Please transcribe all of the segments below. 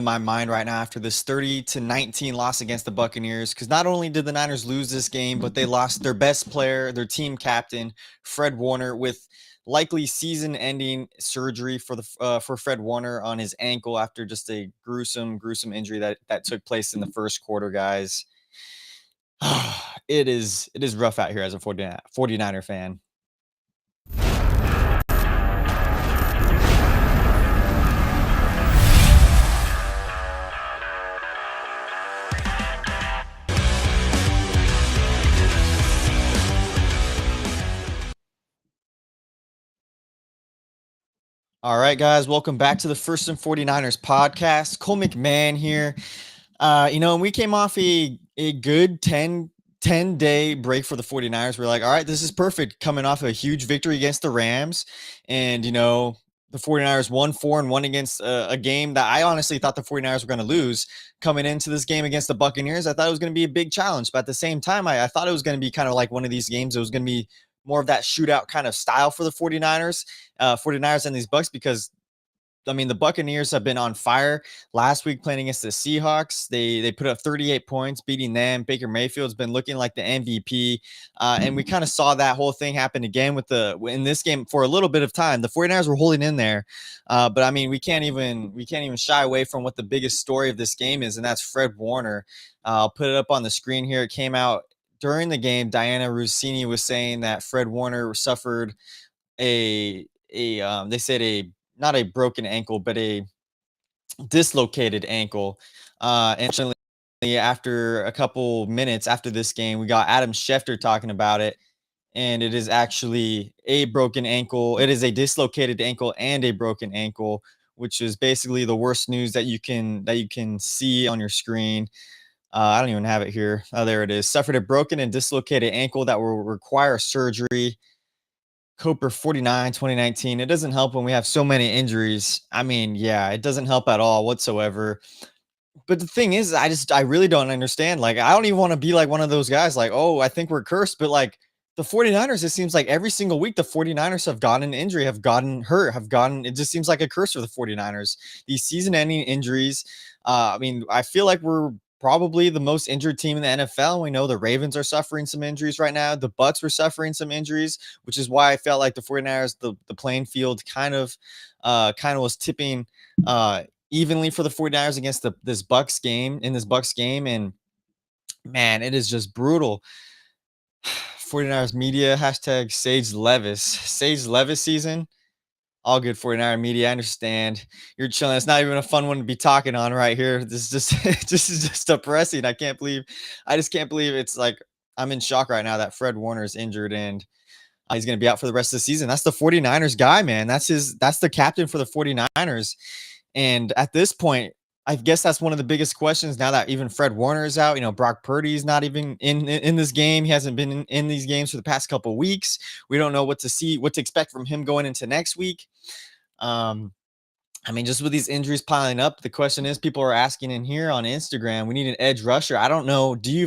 my mind right now after this 30-19 loss against the Buccaneers, because not only did the Niners lose this game, but they lost their best player, their team captain, Fred Warner, with likely season-ending surgery for Fred Warner on his ankle after just a gruesome injury that took place in the first quarter, guys. It is rough out here as a 49er fan. All right, guys, welcome back to the First and 49ers podcast. Cole McMahon here. We came off a good 10-day break for the 49ers. We're like, all right, this is perfect. Coming off a huge victory against the Rams. And, the 49ers won 4-1 against a game that I honestly thought the 49ers were going to lose. Coming into this game against the Buccaneers, I thought it was going to be a big challenge. But at the same time, I thought it was going to be kind of like one of these games. It was going to be more of that shootout kind of style for the 49ers and these Bucs, because the Buccaneers have been on fire. Last week playing against the Seahawks, they put up 38 points, beating them. Baker Mayfield's been looking like the MVP, and we kind of saw that whole thing happen again in this game for a little bit of time. The 49ers were holding in there, but we can't even shy away from what the biggest story of this game is, and that's Fred Warner. I'll put it up on the screen here. It came out during the game. Diana Rossini was saying that Fred Warner suffered they said a not a broken ankle, but a dislocated ankle. And after a couple minutes after this game, we got Adam Schefter talking about it, and it is actually a broken ankle. It is a dislocated ankle and a broken ankle, which is basically the worst news that you can see on your screen. I don't even have it here. Oh, there it is. Suffered a broken and dislocated ankle that will require surgery. Coper 49, 2019. It doesn't help when we have so many injuries. Yeah, it doesn't help at all whatsoever. But the thing is, I really don't understand. Like, I don't even want to be like one of those guys, like, oh, I think we're cursed. But like the 49ers, it seems like every single week the 49ers have gotten an injury, have gotten hurt, it just seems like a curse for the 49ers. These season ending injuries. I feel like we're probably the most injured team in the NFL. We know the Ravens are suffering some injuries right now. The Bucs were suffering some injuries, which is why I felt like the 49ers, the playing field kind of was tipping evenly for the 49ers against this Bucs game. And man, it is just brutal. 49ers media, hashtag Sage Levis season. All good 49er media. I understand you're chilling. It's not even a fun one to be talking on right here. This is just this is just depressing. I just can't believe it's like I'm in shock right now that Fred Warner is injured and he's going to be out for the rest of the season. That's the 49ers guy, man. That's the captain for the 49ers. And at this point, I guess that's one of the biggest questions now that even Fred Warner is out. Brock Purdy's not even in this game. He hasn't been in these games for the past couple of weeks. We don't know what to expect from him going into next week. Just with these injuries piling up, the question is, people are asking in here on Instagram, we need an edge rusher. I don't know. Do you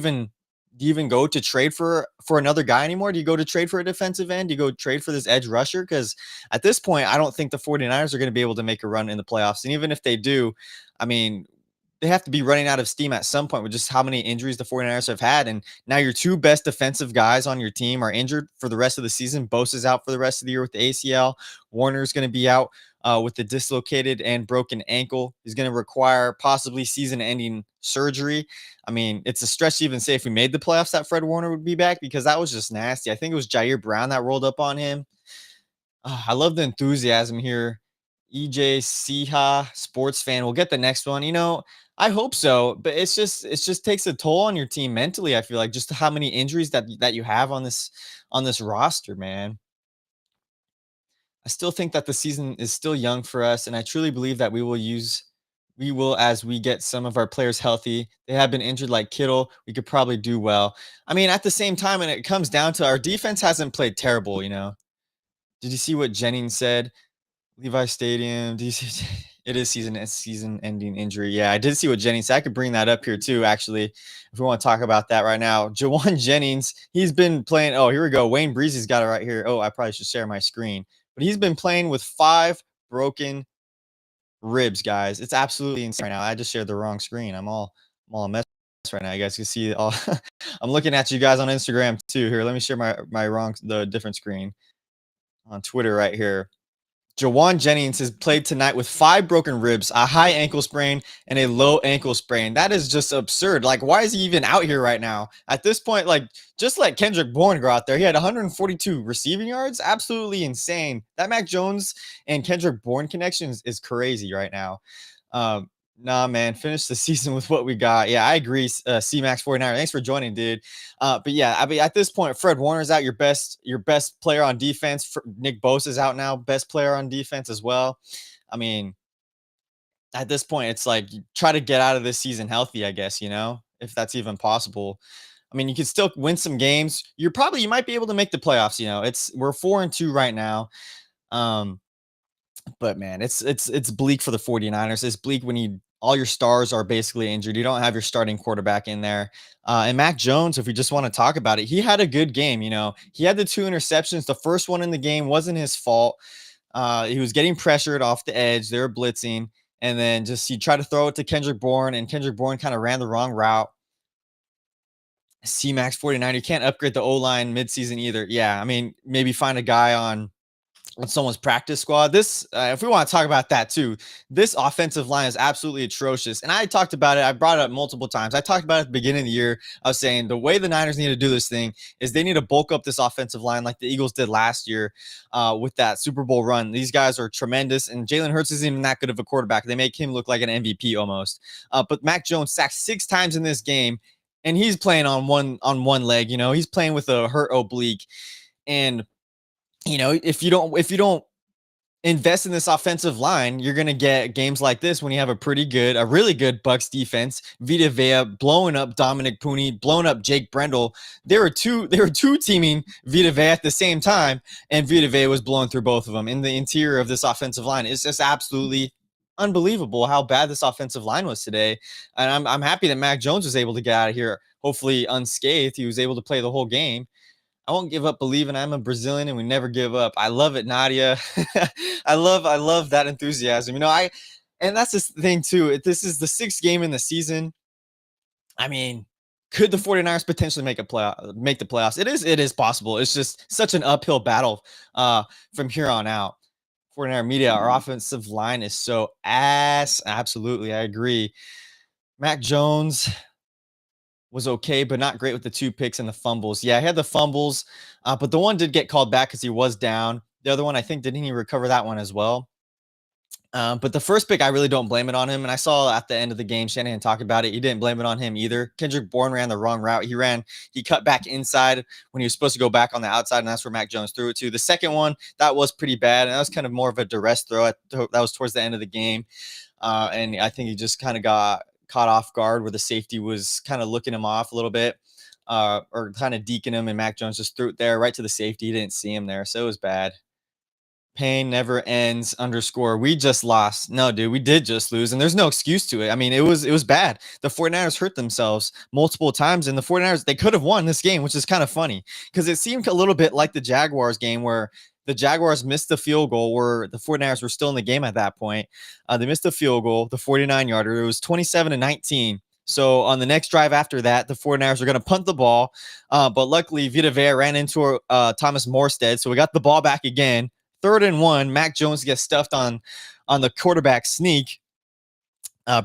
even go to trade for another guy anymore? Do you go to trade for a defensive end? Do you go trade for this edge rusher? Because at this point, I don't think the 49ers are going to be able to make a run in the playoffs. And even if they do, they have to be running out of steam at some point with just how many injuries the 49ers have had. And now your two best defensive guys on your team are injured for the rest of the season. Bosa's out for the rest of the year with the ACL. Warner's going to be out with the dislocated and broken ankle. He's going to require possibly season-ending surgery. It's a stretch to even say if we made the playoffs that Fred Warner would be back, because that was just nasty. I think it was Jair Brown that rolled up on him. I love the enthusiasm here. EJ Siha, sports fan. We'll get the next one. I hope so, but it just takes a toll on your team mentally. I feel like just how many injuries that you have on this roster, man. I still think that the season is still young for us, and I truly believe that we will, as we get some of our players healthy. They have been injured like Kittle. We could probably do well. At the same time, when it comes down to our defense hasn't played terrible, Did you see what Jennings said? Levi Stadium. Do you see? It is season-ending injury. Yeah, I did see what Jennings said. I could bring that up here too, actually, if we want to talk about that right now. Jawan Jennings, he's been playing. Oh, here we go. Wayne Breezy's got it right here. Oh, I probably should share my screen. But he's been playing with 5 broken ribs, guys. It's absolutely insane right now. I just shared the wrong screen. I'm all a mess right now. You guys can see all I'm looking at you guys on Instagram too. Here, let me share the different screen on Twitter right here. Jawan Jennings has played tonight with 5 broken ribs, a high ankle sprain, and a low ankle sprain. That is just absurd. Like, why is he even out here right now? At this point, like, just let Kendrick Bourne go out there. He had 142 receiving yards. Absolutely insane. That Mac Jones and Kendrick Bourne connection is crazy right now. Um, nah, man, finish the season with what we got. Yeah, I agree. C-Max 49. Thanks for joining, dude. But yeah, I mean, at this point, Fred Warner's out, your best player on defense. Nick Bosa's out now, best player on defense as well. I mean, at this point, it's like you try to get out of this season healthy, I guess, if that's even possible. I mean, you can still win some games. You might be able to make the playoffs. We're 4-2 right now. Um, but man, it's bleak for the 49ers. It's bleak when all your stars are basically injured. You don't have your starting quarterback in there. And Mac Jones, if we just want to talk about it, he had a good game. He had the 2 interceptions. The first one in the game wasn't his fault. He was getting pressured off the edge. They were blitzing. And then just he tried to throw it to Kendrick Bourne, and Kendrick Bourne kind of ran the wrong route. C-Max 49. You can't upgrade the O-line midseason either. Yeah, I mean, maybe find a guy on someone's practice squad. If we want to talk about that too, this offensive line is absolutely atrocious. And I talked about it. I brought it up multiple times. I talked about it at the beginning of the year. I was saying the way the Niners need to do this thing is they need to bulk up this offensive line like the Eagles did last year with that Super Bowl run. These guys are tremendous, and Jalen Hurts isn't even that good of a quarterback. They make him look like an MVP almost. But Mac Jones sacked 6 times in this game, and he's playing on one leg. He's playing with a hurt oblique, and if you don't invest in this offensive line, you're going to get games like this when you have a really good Bucs defense. Vita Vea blowing up Dominic Pooney, blowing up Jake Brendel. They were two teaming Vita Vea at the same time, and Vita Vea was blowing through both of them in the interior of this offensive line. It's just absolutely unbelievable how bad this offensive line was today. And I'm happy that Mac Jones was able to get out of here, hopefully unscathed. He was able to play the whole game. I won't give up believing. I'm a Brazilian and we never give up. I love it, Nadia. I love that enthusiasm. And that's the thing too. This is the 6th game in the season. I mean, could the 49ers potentially make the playoffs? It is possible. It's just such an uphill battle from here on out. 49er media, our offensive line is so ass. Absolutely, I agree. Mac Jones was okay, but not great with the 2 picks and the fumbles. Yeah, he had the fumbles, but the one did get called back because he was down. The other one, I think, didn't he recover that one as well? But the first pick, I really don't blame it on him. And I saw at the end of the game, Shanahan talk about it. He didn't blame it on him either. Kendrick Bourne ran the wrong route. He cut back inside when he was supposed to go back on the outside, and that's where Mac Jones threw it to. The second one, that was pretty bad, and that was kind of more of a duress throw. That was towards the end of the game. And I think he just kind of got caught off guard where the safety was kind of looking him off a little bit or kind of deking him, and Mac Jones just threw it there right to the safety. He didn't see him there, so it was bad. Pain never ends _ we just lost. No, dude, we did just lose, and there's no excuse to it. I mean, it was bad. The 49ers hurt themselves multiple times, and the 49ers, they could have won this game, which is kind of funny because it seemed a little bit like the Jaguars game where the Jaguars missed the field goal where the 49ers were still in the game at that point. They missed the field goal, the 49-yarder. It was 27-19. So on the next drive after that, the 49ers are going to punt the ball. But luckily, Vita Vea ran into Thomas Morstead. So we got the ball back again. 3rd and 1. Mac Jones gets stuffed on the quarterback sneak.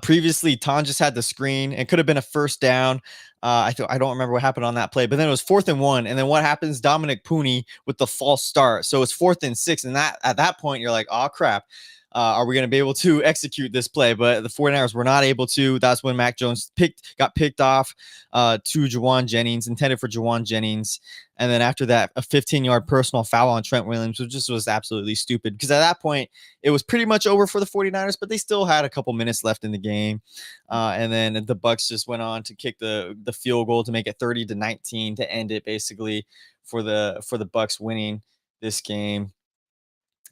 Previously, Ton just had the screen. It could have been a first down. I don't remember what happened on that play, but then it was 4th and 1. And then what happens? Dominic Pooney with the false start. So it's 4th and 6. And at that point, you're like, oh, crap. Are we going to be able to execute this play? But the 49ers were not able to. That's when Mac Jones got picked off to Jawan Jennings, intended for Jawan Jennings. And then after that, a 15-yard personal foul on Trent Williams, which just was absolutely stupid because at that point, it was pretty much over for the 49ers, but they still had a couple minutes left in the game. And then the Bucs just went on to kick the field goal to make it 30-19 to end it basically for the Bucs winning this game.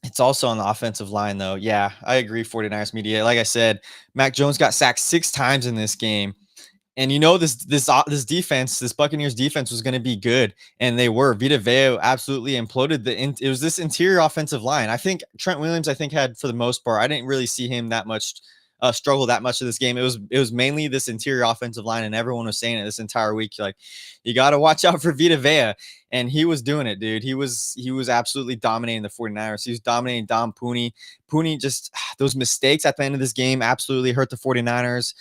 It's also on the offensive line, though. Yeah, I agree, 49ers media. Like I said, Mac Jones got sacked 6 times in this game. And this defense, this Buccaneers defense was going to be good, and they were. Vita Vea absolutely imploded it was this interior offensive line. I think Trent Williams, I think, had for the most part, I didn't really see him that much struggle that much of this game. It was mainly this interior offensive line, and everyone was saying it this entire week. Like, you got to watch out for Vita Vea, and he was doing it, dude. He was absolutely dominating the 49ers. He was dominating Dom Pooney. Pooney just those mistakes at the end of this game absolutely hurt the 49ers.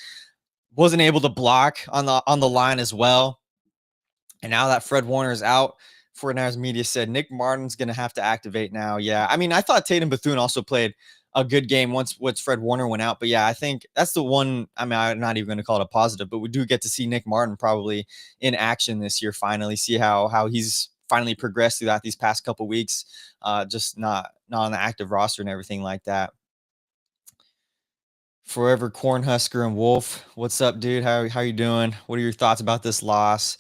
Wasn't able to block on the line as well. And now that Fred Warner is out, 49ers media said Nick Martin's going to have to activate now. Yeah. I mean, I thought Tatum Bethune also played a good game once Fred Warner went out. But yeah, I think that's the one. I mean, I'm not even going to call it a positive, but we do get to see Nick Martin probably in action this year, finally see how he's finally progressed throughout these past couple weeks. Just not on the active roster and everything like that. Forever Cornhusker and Wolf, what's up, dude? How you doing? What are your thoughts about this loss?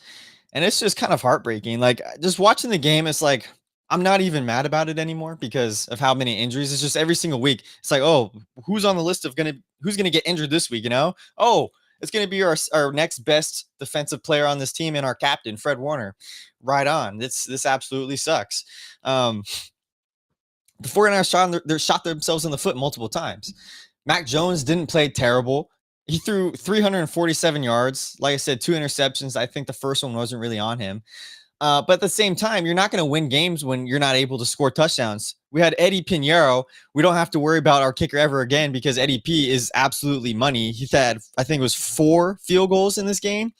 And it's just kind of heartbreaking. Like, just watching the game, it's like I'm not even mad about it anymore because of how many injuries. It's just every single week. It's like, oh, who's on the list of who's gonna get injured this week? Oh, it's gonna be our next best defensive player on this team and our captain, Fred Warner. Right on. This absolutely sucks. The 49ers shot themselves in the foot multiple times. Mac Jones didn't play terrible. He threw 347 yards. Like I said, 2 interceptions. I think the first one wasn't really on him. But at the same time, you're not going to win games when you're not able to score touchdowns. We had Eddie Pinheiro. We don't have to worry about our kicker ever again because Eddie P is absolutely money. He had, I think it was 4 field goals in this game,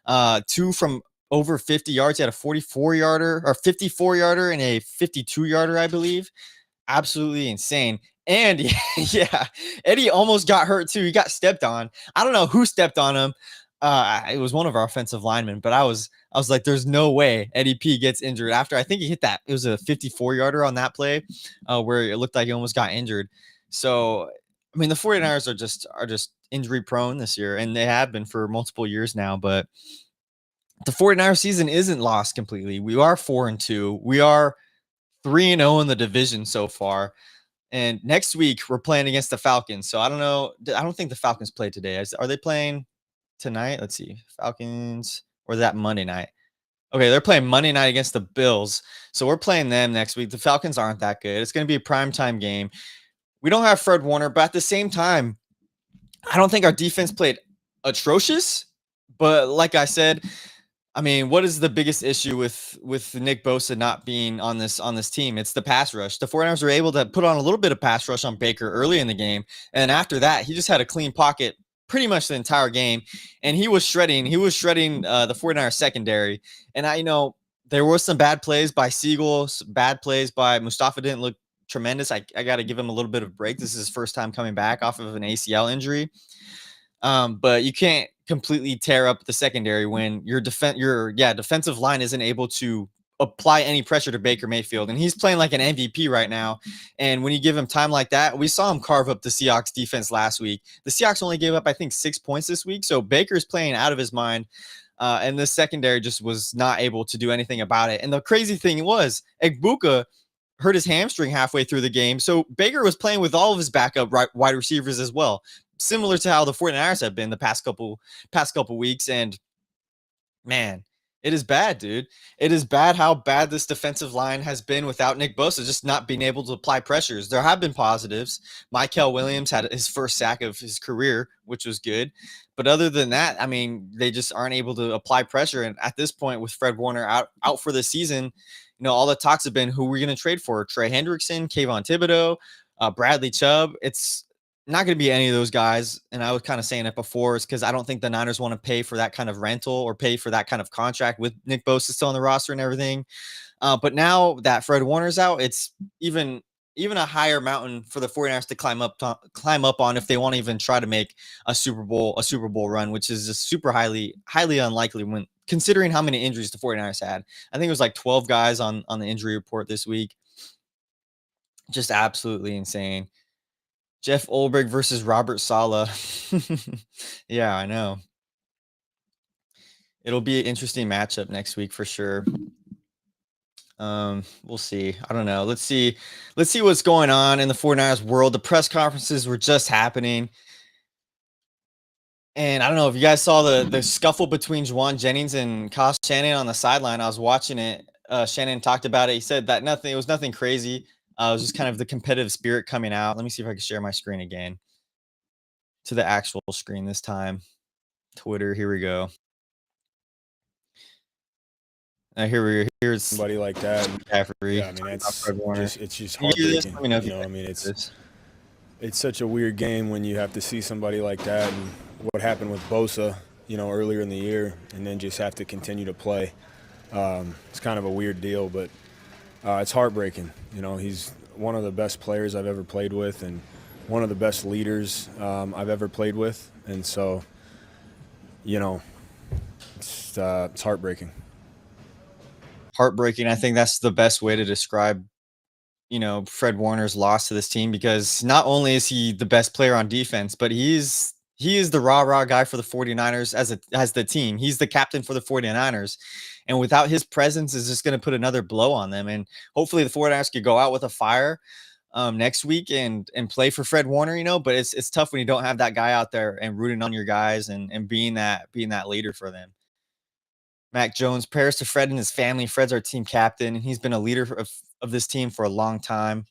2 from over 50 yards. He had a 44-yarder or 54-yarder and a 52-yarder, I believe. Absolutely insane. And yeah, Eddie almost got hurt too. He got stepped on. I don't know who stepped on him. It was one of our offensive linemen, but I was like, there's no way Eddie P gets injured after. I think he hit that. It was a 54-yarder on that play where it looked like he almost got injured. So, I mean, the 49ers are just injury prone this year, and they have been for multiple years now, but the 49ers season isn't lost completely. We are 4-2. We are 3-0 in the division so far. And next week we're playing against the Falcons. So I don't know. I don't think the Falcons play today. Are they playing tonight? Let's see. Falcons, or is that Monday night? Okay, they're playing Monday night against the Bills. So we're playing them next week. The Falcons aren't that good. It's going to be a primetime game. We don't have Fred Warner, but at the same time, I don't think our defense played atrocious. But like I said, I mean, what is the biggest issue with Nick Bosa not being on this team? It's the pass rush. The 49ers were able to put on a little bit of pass rush on Baker early in the game, and after that, he just had a clean pocket pretty much the entire game, and he was shredding the 49ers secondary. And there were some bad plays by Siegel, bad plays by Mustafa didn't look tremendous. I got to give him a little bit of break. This is his first time coming back off of an ACL injury. But you can't completely tear up the secondary when your defensive line isn't able to apply any pressure to Baker Mayfield. And he's playing like an MVP right now. And when you give him time like that, we saw him carve up the Seahawks defense last week. The Seahawks only gave up, I think, 6 points this week. So Baker's playing out of his mind. And the secondary just was not able to do anything about it. And the crazy thing was, Egbuka hurt his hamstring halfway through the game. So Baker was playing with all of his backup wide receivers as well, similar to how the 49ers have been the past couple weeks. And man, it is bad, dude. It is bad how bad this defensive line has been without Nick Bosa just not being able to apply pressures. There have been positives. Michael Williams had his first sack of his career, which was good. But other than that, I mean, they just aren't able to apply pressure. And at this point, with Fred Warner out for the season, all the talks have been who we're going to trade for: Trey Hendrickson, Kayvon Thibodeau, Bradley Chubb. It's not going to be any of those guys. And I was kind of saying it before, is because I don't think the Niners want to pay for that kind of rental or pay for that kind of contract with Nick Bosa still on the roster and everything. But now that Fred Warner's out, it's even a higher mountain for the 49ers to climb up on if they want to even try to make a Super Bowl run, which is just super highly unlikely when considering how many injuries the 49ers had. I think it was like 12 guys on the injury report this week. Just absolutely insane. Jeff Ulbrich versus Robert Saleh. Yeah, I know. It'll be an interesting matchup next week for sure. We'll see. I don't know. Let's see what's going on in the 49ers world. The press conferences were just happening. And I don't know if you guys saw the scuffle between Juwan Jennings and Kyle Shannon on the sideline. I was watching it. Shannon talked about it. He said that it was nothing crazy. It was just kind of the competitive spirit coming out. Let me see if I can share my screen again to the actual screen this time. Twitter, here we go. Here's Somebody like that. McCaffrey. Yeah, I mean, it's just Can you hear this? heartbreaking. Let me know if You you know, I can mean, hear this. it's such a weird game when you have to see somebody like that, and what happened with Bosa, you know, earlier in the year, and then just have to continue to play. It's kind of a weird deal, but it's heartbreaking. You know, he's one of the best players I've ever played with, and one of the best leaders I've ever played with, and so, you know, it's heartbreaking. Heartbreaking. I think that's the best way to describe, Fred Warner's loss to this team, because not only is he the best player on defense, but he is the rah-rah guy for the 49ers as the team. He's the captain for the 49ers. And without his presence is just going to put another blow on them. And hopefully the 49ers could go out with a fire next week and play for Fred Warner, but it's tough when you don't have that guy out there and rooting on your guys and being that leader for them. Mac Jones, prayers to Fred and his family. Fred's our team captain, and he's been a leader of this team for a long time.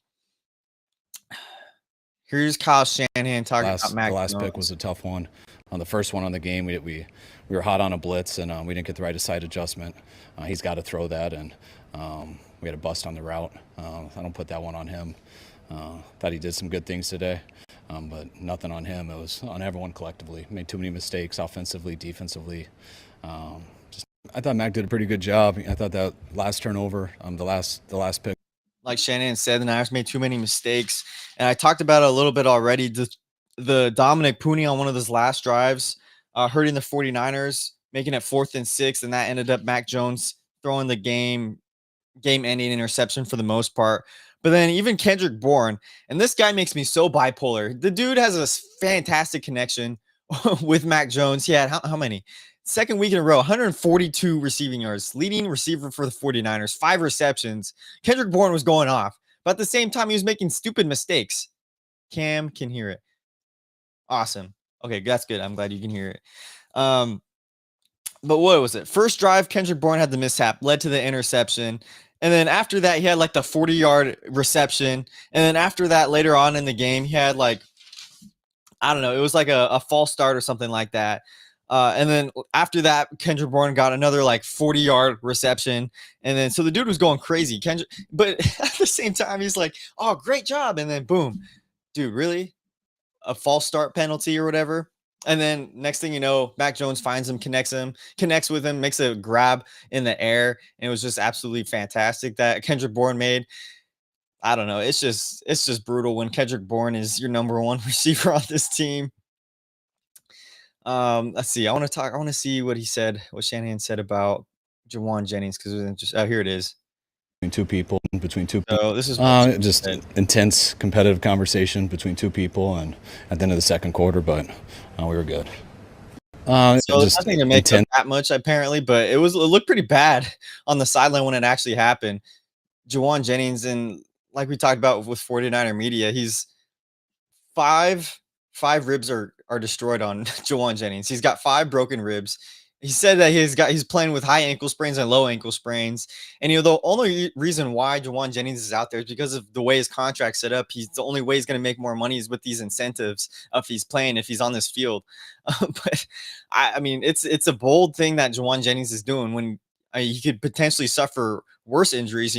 Here's Kyle Shanahan talking about Mac The last Jones. pick was a tough one. On the first one on the game, we were hot on a blitz, and we didn't get the right side adjustment. He's got to throw that, and we had a bust on the route. I don't put that one on him. Thought he did some good things today, but nothing on him. It was on everyone collectively. Made too many mistakes offensively, defensively. I thought Mac did a pretty good job. I thought that last turnover, the last pick. Like Shanahan said, the Niners made too many mistakes. And I talked about it a little bit already. The Dominic Pooney on one of those last drives, hurting the 49ers, making it 4th and 6. And that ended up Mac Jones throwing the game-ending interception for the most part. But then even Kendrick Bourne, and this guy makes me so bipolar. The dude has a fantastic connection with Mac Jones. He had how many? Second week in a row, 142 receiving yards, leading receiver for the 49ers, 5 receptions. Kendrick Bourne was going off, but at the same time, he was making stupid mistakes. Cam can hear it. Awesome. Okay, that's good. I'm glad you can hear it. But what was it? First drive, Kendrick Bourne had the mishap, led to the interception. And then after that, he had like the 40-yard reception. And then after that, later on in the game, he had like, I don't know, it was like a false start or something like that. And then after that, Kendrick Bourne got another like 40-yard reception. And then so the dude was going crazy. But at the same time, he's like, oh, great job. And then boom, dude, really? A false start penalty or whatever. And then next thing you know, Mac Jones finds him, connects with him, makes a grab in the air. And it was just absolutely fantastic that Kendrick Bourne made. I don't know. It's just brutal when Kendrick Bourne is your number one receiver on this team. Let's see. I want to see what Shanahan said about Juwan Jennings, because it was interesting. Oh, here it is. Between two people. So this is just intense competitive conversation between two people, and at the end of the second quarter, but we were good. So nothing to make up that much apparently, but it looked pretty bad on the sideline when it actually happened. Juwan Jennings, and like we talked about with 49er media, he's five ribs are destroyed on Juwan Jennings. He's got 5 broken ribs. He said that he's playing with high ankle sprains and low ankle sprains. And the only reason why Juwan Jennings is out there is because of the way his contract's set up. He's the only way he's going to make more money is with these incentives if he's on this field. But I mean, it's a bold thing that Juwan Jennings is doing when he could potentially suffer worse injuries,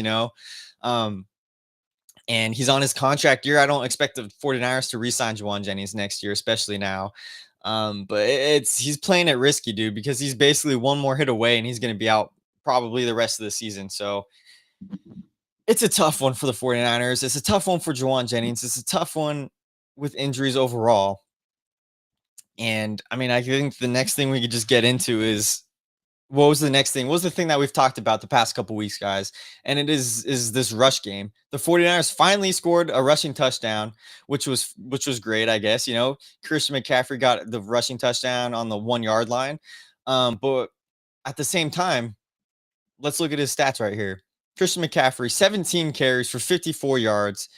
and he's on his contract year. I don't expect the 49ers to re-sign Juwan Jennings next year, especially now. But he's playing it risky, dude, because he's basically one more hit away and he's going to be out probably the rest of the season. So it's a tough one for the 49ers. It's a tough one for Juwan Jennings. It's a tough one with injuries overall. And I mean, I think the next thing we could just get into is what was the next thing? What was the thing that we've talked about the past couple weeks, guys? And it is this rush game. The 49ers finally scored a rushing touchdown, which was great, I guess. Christian McCaffrey got the rushing touchdown on the 1-yard line. But at the same time, let's look at his stats right here. Christian McCaffrey, 17 carries for 54 yards.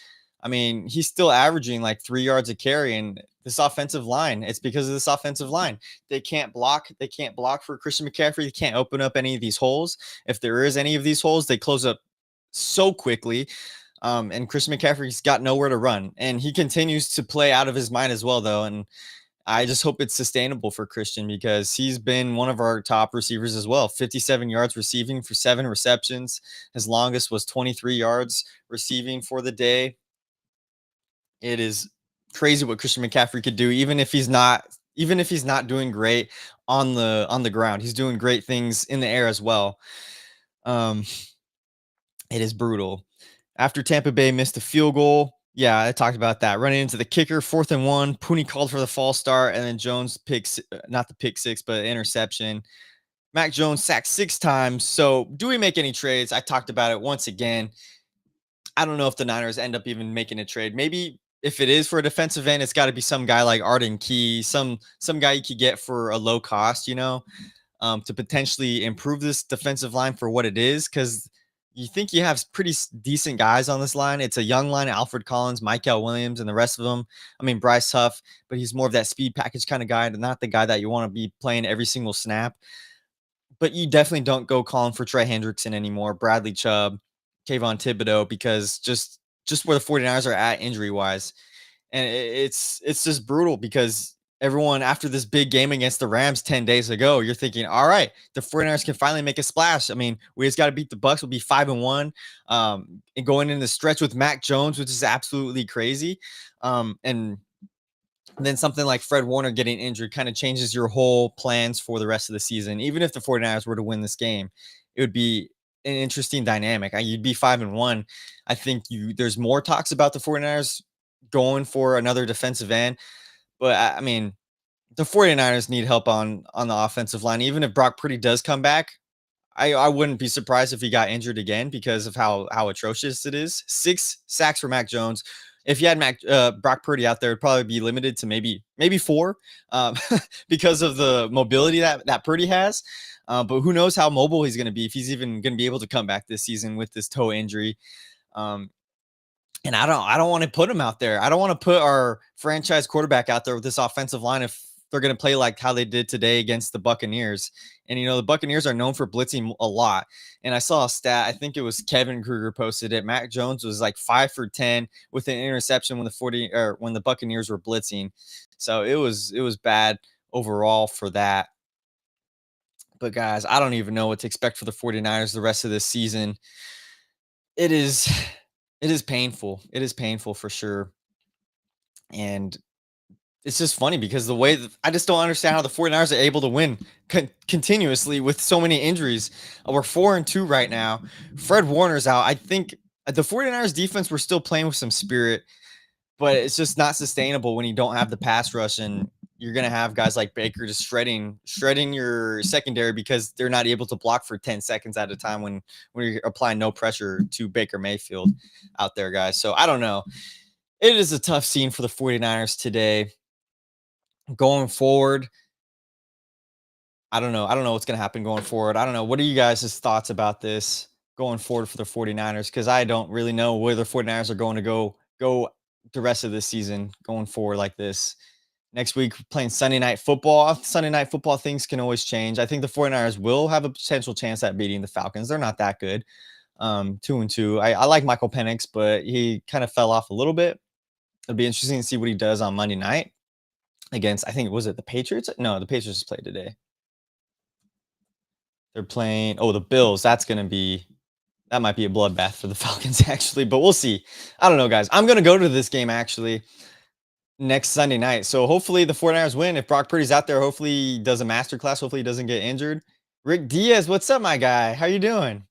I mean, he's still averaging like 3 yards a carry, and this offensive line. It's because of this offensive line. They can't block. They can't block for Christian McCaffrey. They can't open up any of these holes. If there is any of these holes, they close up so quickly. And Christian McCaffrey's got nowhere to run. And he continues to play out of his mind as well, though. And I just hope it's sustainable for Christian because he's been one of our top receivers as well. 57 yards receiving for 7 receptions. His longest was 23 yards receiving for the day. It is crazy what Christian McCaffrey could do, even if he's not doing great on the ground. He's doing great things in the air as well. It is brutal. After Tampa Bay missed a field goal, yeah, I talked about that. Running into the kicker, 4th and 1. Pooney called for the false start, and then Jones not the pick six, but interception. Mac Jones sacked 6 times. So, do we make any trades? I talked about it once again. I don't know if the Niners end up even making a trade. Maybe if it is for a defensive end, it's got to be some guy like Arden Key, some guy you could get for a low cost, to potentially improve this defensive line for what it is, because you think you have pretty decent guys on this line. It's a young line: Alfred Collins, Michael Williams, and the rest of them. I mean, Bryce Huff, but he's more of that speed package kind of guy, not the guy that you want to be playing every single snap. But you definitely don't go calling for Trey Hendrickson anymore, Bradley Chubb, Kayvon Thibodeau, because just where the 49ers are at injury-wise. And it's just brutal because everyone, after this big game against the Rams 10 days ago, you're thinking, all right, the 49ers can finally make a splash. I mean, we just got to beat the Bucs. We'll be 5-1. And going in the stretch with Mac Jones, which is absolutely crazy. And then something like Fred Warner getting injured kind of changes your whole plans for the rest of the season. Even if the 49ers were to win this game, it would be an interesting dynamic. You'd be 5-1. I think there's more talks about the 49ers going for another defensive end. But I mean, the 49ers need help on the offensive line. Even if Brock Purdy does come back, I wouldn't be surprised if he got injured again because of how atrocious it is. 6 sacks for Mac Jones. If you had Brock Purdy out there, it'd probably be limited to maybe 4 because of the mobility that Purdy has. But who knows how mobile he's going to be, if he's even going to be able to come back this season with this toe injury. And I don't want to put him out there. I don't want to put our franchise quarterback out there with this offensive line if they're going to play like how they did today against the Buccaneers. And, the Buccaneers are known for blitzing a lot. And I saw a stat, I think it was Kevin Kruger posted it. Mac Jones was like 5 for 10 with an interception when the Buccaneers were blitzing. So it was bad overall for that. But guys, I don't even know what to expect for the 49ers the rest of this season. It is painful. It is painful for sure. And it's just funny because the way I just don't understand how the 49ers are able to win continuously with so many injuries. We're 4-2 right now. Fred Warner's out. I think the 49ers defense, we're still playing with some spirit, but it's just not sustainable when you don't have the pass rush, and you're going to have guys like Baker just shredding your secondary because they're not able to block for 10 seconds at a time when you're applying no pressure to Baker Mayfield out there, guys. So I don't know. It is a tough scene for the 49ers today. Going forward, I don't know. I don't know what's going to happen going forward. I don't know. What are you guys' thoughts about this going forward for the 49ers? Because I don't really know where the 49ers are going to go the rest of this season going forward like this. Next week, playing Sunday Night Football. Sunday Night Football, things can always change. I think the 49ers will have a potential chance at beating the Falcons. They're not that good. 2-2. I like Michael Penix, but he kind of fell off a little bit. It'll be interesting to see what he does on Monday night against, I think, was it the Patriots? No, the Patriots just played today. They're playing, the Bills. That might be a bloodbath for the Falcons, actually, but we'll see. I don't know, guys. I'm going to go to this game, actually, next Sunday night. So hopefully the 49ers win. If Brock Purdy's out there, hopefully he does a masterclass. Hopefully he doesn't get injured. Rick Diaz, what's up, my guy? How you doing?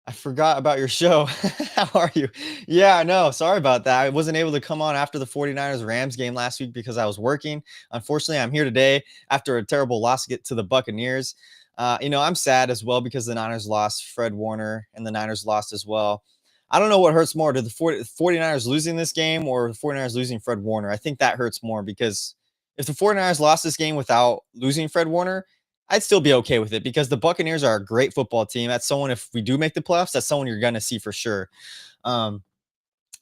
I forgot about your show. How are you? Yeah, I know. Sorry about that. I wasn't able to come on after the 49ers Rams game last week because I was working. Unfortunately, I'm here today after a terrible loss to get to the Buccaneers. I'm sad as well because the Niners lost Fred Warner and the Niners lost as well. I don't know what hurts more, to the 49ers losing this game or the 49ers losing Fred Warner. I think that hurts more because if the 49ers lost this game without losing Fred Warner, I'd still be okay with it because the Buccaneers are a great football team. That's someone, if we do make the playoffs, that's someone you're going to see for sure.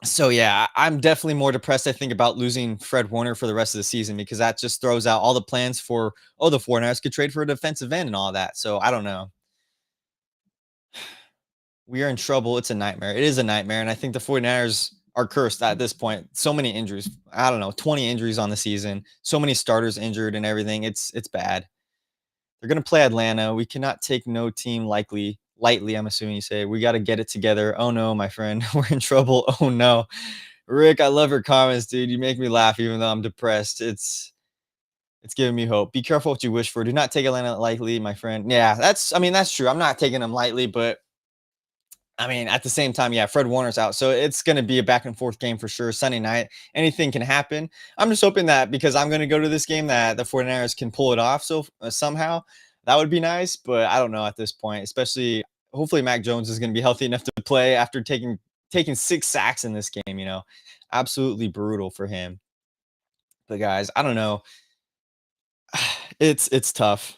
So yeah, I'm definitely more depressed, I think, about losing Fred Warner for the rest of the season because that just throws out all the plans for, oh, the 49ers could trade for a defensive end and all that. So I don't know. We are in trouble. It's a nightmare. It is a nightmare. And I think the 49ers are cursed at this point. So many injuries. I don't know, 20 injuries on the season. So many starters injured and everything. It's bad. They're gonna play Atlanta. We cannot take no team lightly. I'm assuming you say we got to get it together. Oh no, my friend, we're in trouble. Oh no, Rick, I love your comments, dude. You make me laugh even though I'm depressed. It's giving me hope. Be careful what you wish for. Do not take Atlanta lightly, my friend. Yeah, that's true. I'm not taking them lightly, but I mean, at the same time, yeah, Fred Warner's out. So it's going to be a back and forth game for sure. Sunday night, anything can happen. I'm just hoping that because I'm going to go to this game that the 49ers can pull it off somehow. That would be nice, but I don't know at this point, especially hopefully Mac Jones is going to be healthy enough to play after taking 6 sacks in this game, Absolutely brutal for him. But guys, I don't know. It's tough.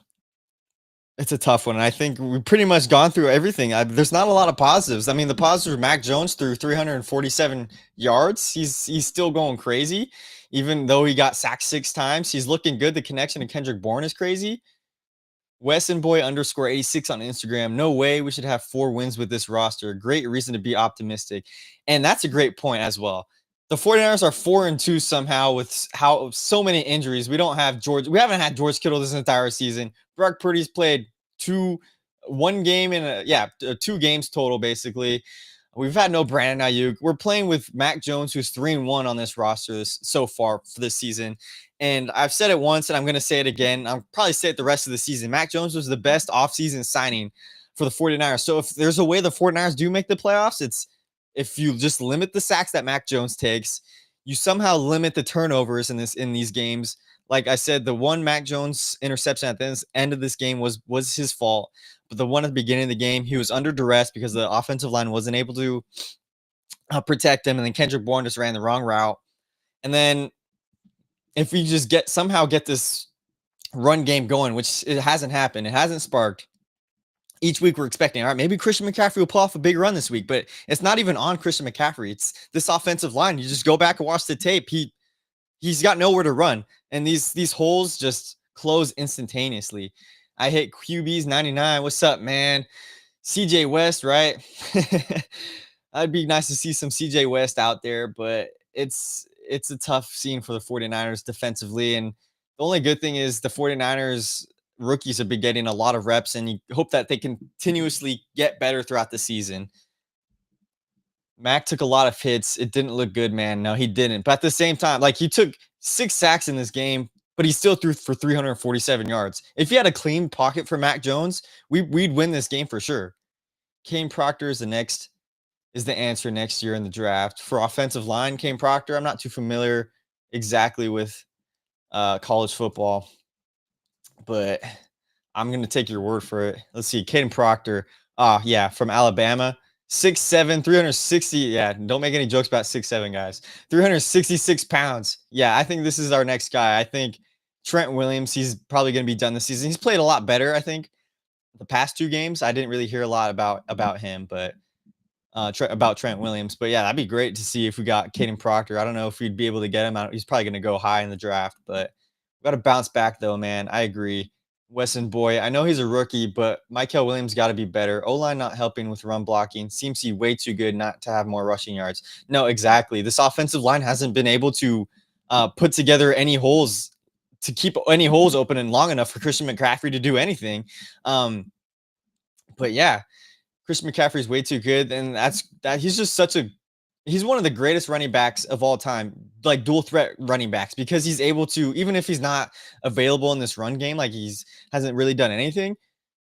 It's a tough one, and I think we've pretty much gone through everything. There's not a lot of positives. I mean, the positives are Mac Jones threw 347 yards. He's still going crazy, even though he got sacked 6 times. He's looking good. The connection to Kendrick Bourne is crazy. Westonboy_86 on Instagram. No way we should have 4 wins with this roster. Great reason to be optimistic. And that's a great point as well. The 49ers are 4-2 somehow with how so many injuries. We don't have George. We haven't had George Kittle this entire season. Brock Purdy's played 2 games total, basically. We've had no Brandon Ayuk. We're playing with Mac Jones, who's 3-1 on this roster so far for this season. And I've said it once, and I'm going to say it again. I'll probably say it the rest of the season. Mac Jones was the best offseason signing for the 49ers. So if there's a way the 49ers do make the playoffs, it's if you just limit the sacks that Mac Jones takes, you somehow limit the turnovers in these games. Like I said, the one Mac Jones interception at the end of this game was his fault. But the one at the beginning of the game, he was under duress because the offensive line wasn't able to protect him. And then Kendrick Bourne just ran the wrong route. And then if we just somehow get this run game going, which it hasn't happened, it hasn't sparked. Each week we're expecting, all right, maybe Christian McCaffrey will pull off a big run this week, but it's not even on Christian McCaffrey. It's this offensive line. You just go back and watch the tape. He's got nowhere to run, and these holes just close instantaneously. I hit QB's 99. What's up, man? CJ West, right? It'd be nice to see some CJ West out there, but it's a tough scene for the 49ers defensively. And the only good thing is the 49ers rookies have been getting a lot of reps, and you hope that they continuously get better throughout the season. Mac took a lot of hits. It didn't look good, man. No, he didn't. But at the same time, like he took 6 sacks in this game, but he still threw for 347 yards. If he had a clean pocket for Mac Jones, we'd win this game for sure. Kane Proctor is the answer next year in the draft. For offensive line, Kane Proctor, I'm not too familiar exactly with college football, but I'm going to take your word for it. Let's see. Caden Proctor. Yeah, from Alabama. 6'7", 360. Yeah, don't make any jokes about 6'7", guys. 366 pounds. Yeah, I think this is our next guy. I think Trent Williams, he's probably going to be done this season. He's played a lot better, I think. The past 2 games, I didn't really hear a lot about him, but about Trent Williams. But yeah, that'd be great to see if we got Caden Proctor. I don't know if we'd be able to get him out. He's probably going to go high in the draft, but we got to bounce back though, man. I agree. Wesson Boy, I know he's a rookie, but Michael Williams got to be better. O-line not helping with run blocking. Seems to be way too good not to have more rushing yards. No, exactly. This offensive line hasn't been able to put together any holes to keep any holes open and long enough for Christian McCaffrey to do anything. But yeah, Christian McCaffrey is way too good, and he's just he's one of the greatest running backs of all time, like dual threat running backs, because he's able to, even if he's not available in this run game, like hasn't really done anything.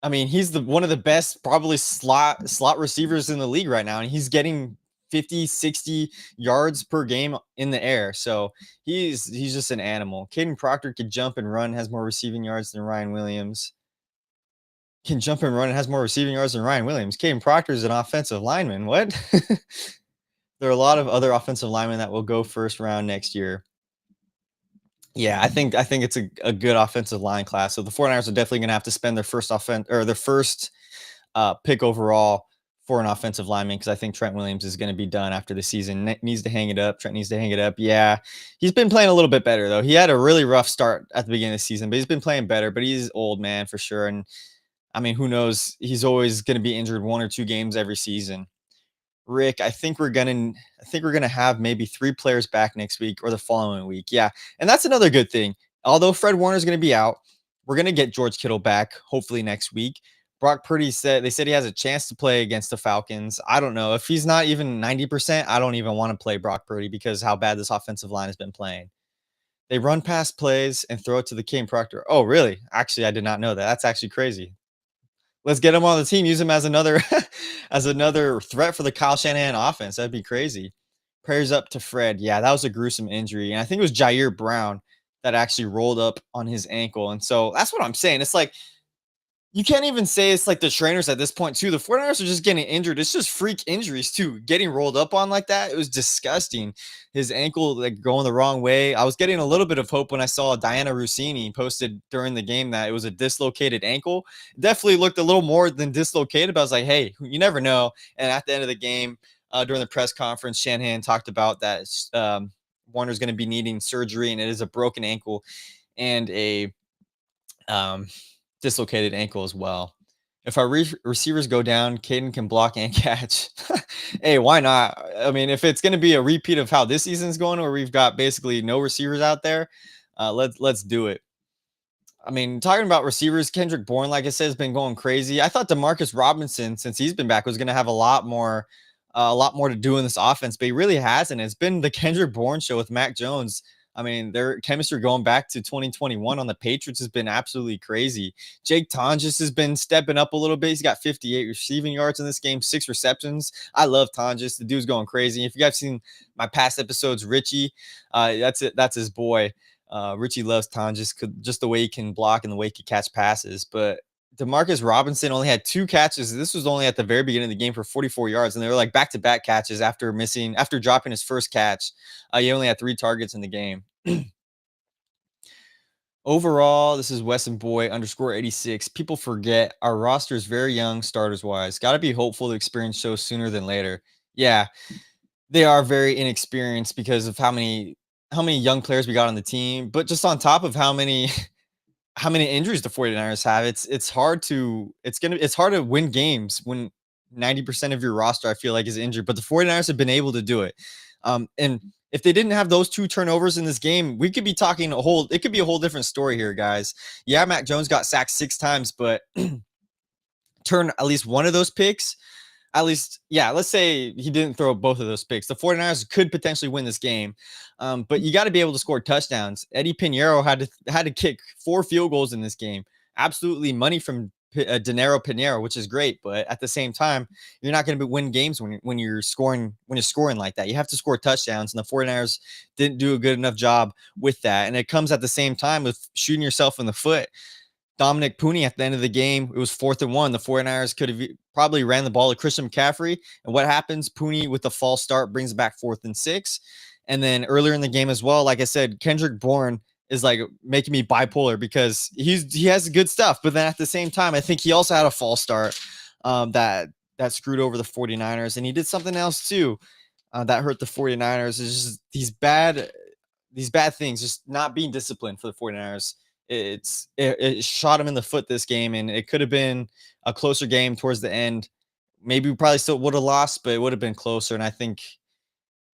I mean, he's one of the best probably slot receivers in the league right now, and he's getting 50, 60 yards per game in the air. So he's just an animal. Caden Proctor could jump and run, has more receiving yards than Ryan Williams. Can jump and run and has more receiving yards than Ryan Williams. Caden Proctor is an offensive lineman. What? There are a lot of other offensive linemen that will go first round next year. Yeah, I think it's a good offensive line class. So the 49ers are definitely going to have to spend their first pick overall for an offensive lineman because I think Trent Williams is going to be done after the season. Needs to hang it up. Trent needs to hang it up. Yeah, he's been playing a little bit better though. He had a really rough start at the beginning of the season, but he's been playing better. But he's old man for sure, and I mean, who knows? He's always going to be injured 1 or 2 games every season. Rick, I think we're gonna have maybe 3 players back next week or the following week. Yeah, and that's another good thing. Although Fred Warner is gonna be out, we're gonna get George Kittle back hopefully next week. Brock Purdy said he has a chance to play against the Falcons. I don't know if he's not even 90%. I don't even want to play Brock Purdy because how bad this offensive line has been playing. They run past plays and throw it to the King Proctor. Oh, really? Actually, I did not know that. That's actually crazy. Let's get him on the team. Use him as another as another threat for the Kyle Shanahan offense. That'd be crazy. Prayers up to Fred. Yeah, that was a gruesome injury. And I think it was Jair Brown that actually rolled up on his ankle. And so that's what I'm saying. It's like you can't even say it's like the trainers at this point, too. The 49ers are just getting injured. It's just freak injuries, too. Getting rolled up on like that, it was disgusting. His ankle like going the wrong way. I was getting a little bit of hope when I saw Diana Rossini posted during the game that it was a dislocated ankle. It definitely looked a little more than dislocated, but I was like, hey, you never know. And at the end of the game, during the press conference, Shanahan talked about that Warner's going to be needing surgery, and it is a broken ankle and a um, dislocated ankle as well. If our receivers go down, Caden can block and catch. Hey, why not? I mean, if it's going to be a repeat of how this season's going, where we've got basically no receivers out there, let's do it. I mean, talking about receivers, Kendrick Bourne, like I said, has been going crazy. I thought Demarcus Robinson, since he's been back, was going to have a lot more to do in this offense, but he really hasn't. It's been the Kendrick Bourne show with Mac Jones. I mean, their chemistry going back to 2021 on the Patriots has been absolutely crazy. Jake Tonjes has been stepping up a little bit. He's got 58 receiving yards in this game, 6 receptions. I love Tonjes. The dude's going crazy. If you guys seen my past episodes, Richie, that's it. That's his boy. Richie loves Tonjes, just the way he can block and the way he can catch passes. But Demarcus Robinson only had 2 catches. This was only at the very beginning of the game for 44 yards, and they were like back-to-back catches after dropping his first catch. He only had 3 targets in the game. Overall, this is Wesson Boy _86. People forget our roster is very young, starters-wise. Got to be hopeful the experience shows sooner than later. Yeah, they are very inexperienced because of how many young players we got on the team, but just on top of how many injuries the 49ers have, it's hard to win games when 90% of your roster, I feel like, is injured. But the 49ers have been able to do it. And if they didn't have those 2 turnovers in this game, we could be talking it could be a whole different story here, guys. Yeah, Mac Jones got sacked 6 times, but turn at least one of those picks. At least, yeah, let's say he didn't throw both of those picks. The 49ers could potentially win this game, but you got to be able to score touchdowns. Eddie Pinheiro had to kick 4 field goals in this game. Absolutely money from Dinero Pinheiro, which is great, but at the same time, you're not going to win games when you're scoring like that. You have to score touchdowns, and the 49ers didn't do a good enough job with that. And it comes at the same time with shooting yourself in the foot. Dominic Pooney at the end of the game, it was 4th and 1. The 49ers could have probably ran the ball to Christian McCaffrey. And what happens? Pooney with the false start brings back 4th and 6. And then earlier in the game as well, like I said, Kendrick Bourne is like making me bipolar because he has good stuff. But then at the same time, I think he also had a false start that screwed over the 49ers. And he did something else too that hurt the 49ers. It's just these bad things, just not being disciplined for the 49ers. It shot him in the foot this game, and it could have been a closer game towards the end. Maybe we probably still would have lost, but it would have been closer. And I think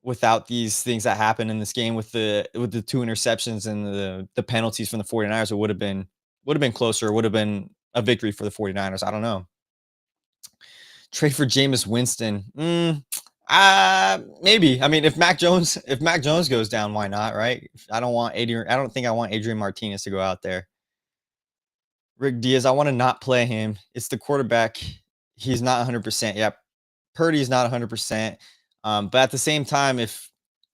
without these things that happened in this game with the 2 interceptions and the penalties from the 49ers, it would have been closer. It would have been a victory for the 49ers. I don't know. Trade for Jameis Winston. Maybe. I mean, if Mac Jones goes down, why not, right? I don't think I want Adrian Martinez to go out there. Rick Diaz, I want to not play him. It's the quarterback. He's not 100%. Yep. Purdy's not 100%. But at the same time,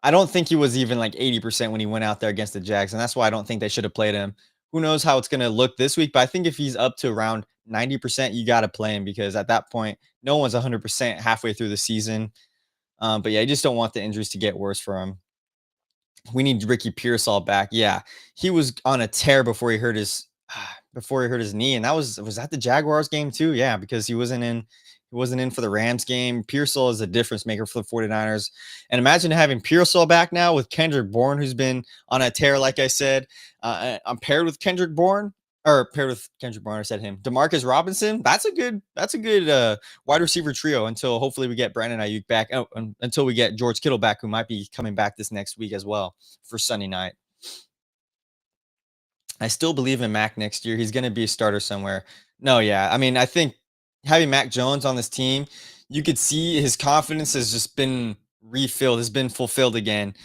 I don't think he was even like 80% when he went out there against the Jags, and that's why I don't think they should have played him. Who knows how it's going to look this week, but I think if he's up to around 90%, you got to play him because at that point, no one's 100% halfway through the season. But yeah, I just don't want the injuries to get worse for him. We need Ricky Pearsall back. Yeah, he was on a tear before he hurt his knee, and that was that the Jaguars game too? Yeah, because he wasn't in He wasn't in for the Rams game. Pearsall is a difference maker for the 49ers. And imagine having Pearsall back now with Kendrick Bourne, who's been on a tear, like I said. I'm paired with Kendrick Bourne, or paired with Kendrick Bourne. I said him. Demarcus Robinson. That's a good wide receiver trio until hopefully we get Brandon Ayuk back. Until we get George Kittle back, who might be coming back this next week as well for Sunday night. I still believe in Mac next year. He's going to be a starter somewhere. No, yeah. I mean, I think having Mac Jones on this team, you could see his confidence has just been refilled, has been fulfilled again,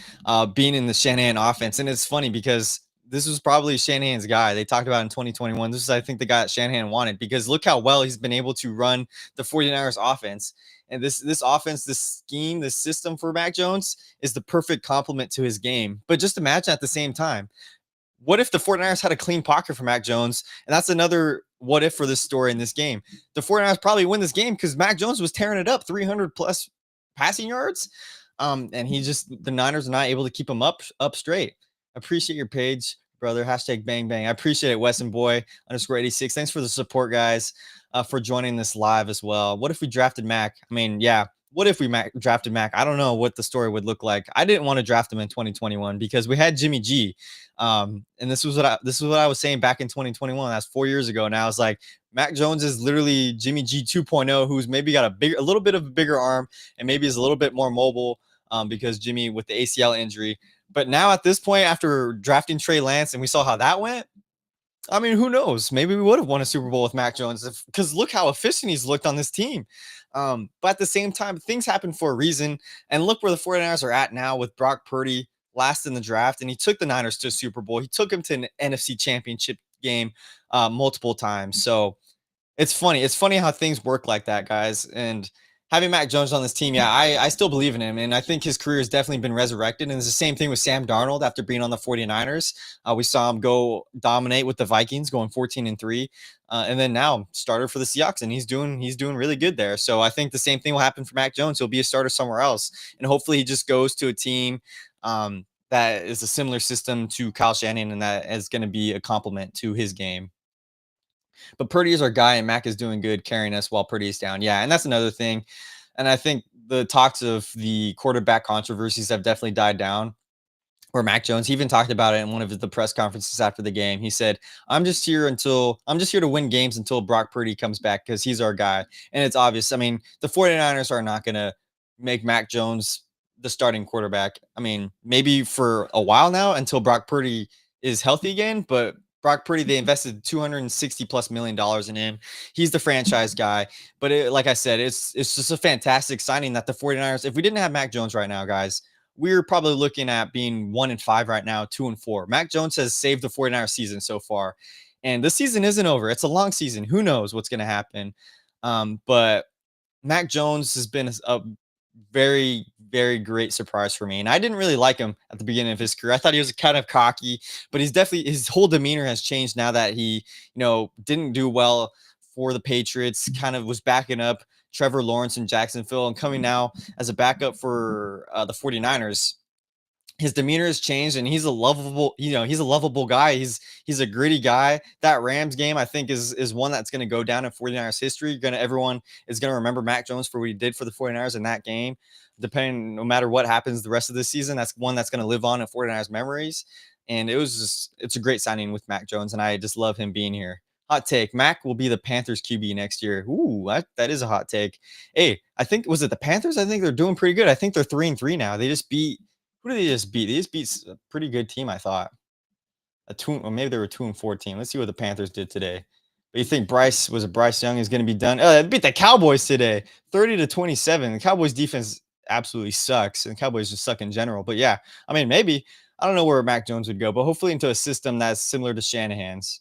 being in the Shanahan offense. And it's funny because this was probably Shanahan's guy. They talked about in 2021. This is, I think, the guy that Shanahan wanted, because look how well he's been able to run the 49ers offense. And this offense, this scheme, this system for Mac Jones is the perfect complement to his game. But just imagine at the same time, what if the 49ers had a clean pocket for Mac Jones? And that's another what if for this story in this game. The 49ers probably win this game because Mac Jones was tearing it up, 300 plus passing yards. And the Niners are not able to keep him up straight. Appreciate your page, brother. Hashtag bang bang. I appreciate it, Wesson Boy _86. Thanks for the support, guys, for joining this live as well. What if we drafted Mac? I mean, yeah. What if we drafted Mac? I don't know what the story would look like. I didn't want to draft him in 2021 because we had Jimmy G. And this was what I was saying back in 2021. That's 4 years ago. Now it's like Mac Jones is literally Jimmy G 2.0, who's maybe got a little bit of a bigger arm and maybe is a little bit more mobile because Jimmy with the ACL injury. But now at this point, after drafting Trey Lance and we saw how that went, I mean, who knows? Maybe we would have won a Super Bowl with Mac Jones because look how efficient he's looked on this team. But at the same time, things happen for a reason. And look where the 49ers are at now with Brock Purdy last in the draft. And he took the Niners to a Super Bowl. He took him to an NFC championship game multiple times. So it's funny. It's funny how things work like that, guys. And having Mac Jones on this team, yeah, I still believe in him. And I think his career has definitely been resurrected. And it's the same thing with Sam Darnold after being on the 49ers. We saw him go dominate with the Vikings, going 14-3. And then now starter for the Seahawks, and he's doing really good there. So I think the same thing will happen for Mac Jones. He'll be a starter somewhere else. And hopefully he just goes to a team that is a similar system to Kyle Shanahan, and that is going to be a complement to his game. But Purdy is our guy, and Mac is doing good carrying us while Purdy is down. Yeah, and that's another thing. And I think the talks of the quarterback controversies have definitely died down. Or Mac Jones, he even talked about it in one of the press conferences after the game. He said, I'm just here to win games until Brock Purdy comes back because he's our guy. And it's obvious. I mean, the 49ers are not going to make Mac Jones the starting quarterback. I mean, maybe for a while now until Brock Purdy is healthy again, but Brock Purdy, they invested $260+ million in him. He's the franchise guy. But like I said, it's just a fantastic signing that the 49ers, if we didn't have Mac Jones right now, guys, we're probably looking at being 1-5 right now, 2-4. Mac Jones has saved the 49ers season so far. And this season isn't over. It's a long season. Who knows what's going to happen? But Mac Jones has been a very, very great surprise for me. And I didn't really like him at the beginning of his career. I thought he was kind of cocky, but his whole demeanor has changed now that he, didn't do well for the Patriots, kind of was backing up Trevor Lawrence in Jacksonville and coming now as a backup for the 49ers. His demeanor has changed, and he's a lovable guy. He's a gritty guy. That Rams game, I think, is one that's going to go down in 49ers history. Everyone is going to remember Mac Jones for what he did for the 49ers in that game. No matter what happens the rest of the season, that's one that's going to live on in 49ers memories. And it's a great signing with Mac Jones, and I just love him being here. Hot take: Mac will be the Panthers QB next year. Ooh, that is a hot take. Hey, I think, was it the Panthers? I think they're doing pretty good. I think they're 3-3 now. They just beat. Who did they just beat? They just beat a pretty good team, I thought. Or maybe they were a 2-4 team. Let's see what the Panthers did today. But you think Bryce Young is going to be done? Oh, they beat the Cowboys today, 30-27. The Cowboys defense absolutely sucks, and the Cowboys just suck in general. But yeah, I mean, maybe. I don't know where Mac Jones would go, but hopefully into a system that's similar to Shanahan's.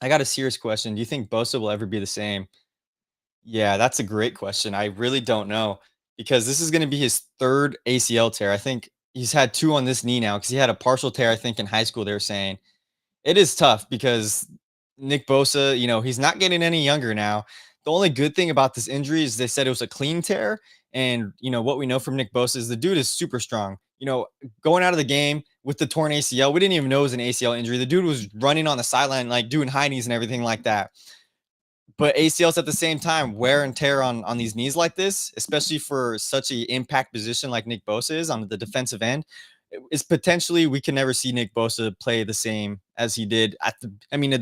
I got a serious question. Do you think Bosa will ever be the same? Yeah, that's a great question. I really don't know, because this is going to be his third ACL tear. I think he's had 2 on this knee now because he had a partial tear, I think, in high school, they were saying. It is tough because Nick Bosa, he's not getting any younger now. The only good thing about this injury is they said it was a clean tear. And, what we know from Nick Bosa is the dude is super strong. Going out of the game with the torn ACL, we didn't even know it was an ACL injury. The dude was running on the sideline, like doing high knees and everything like that. But ACLs at the same time, wear and tear on these knees like this, especially for such a impact position like Nick Bosa is on the defensive end, is potentially we can never see Nick Bosa play the same as he did at the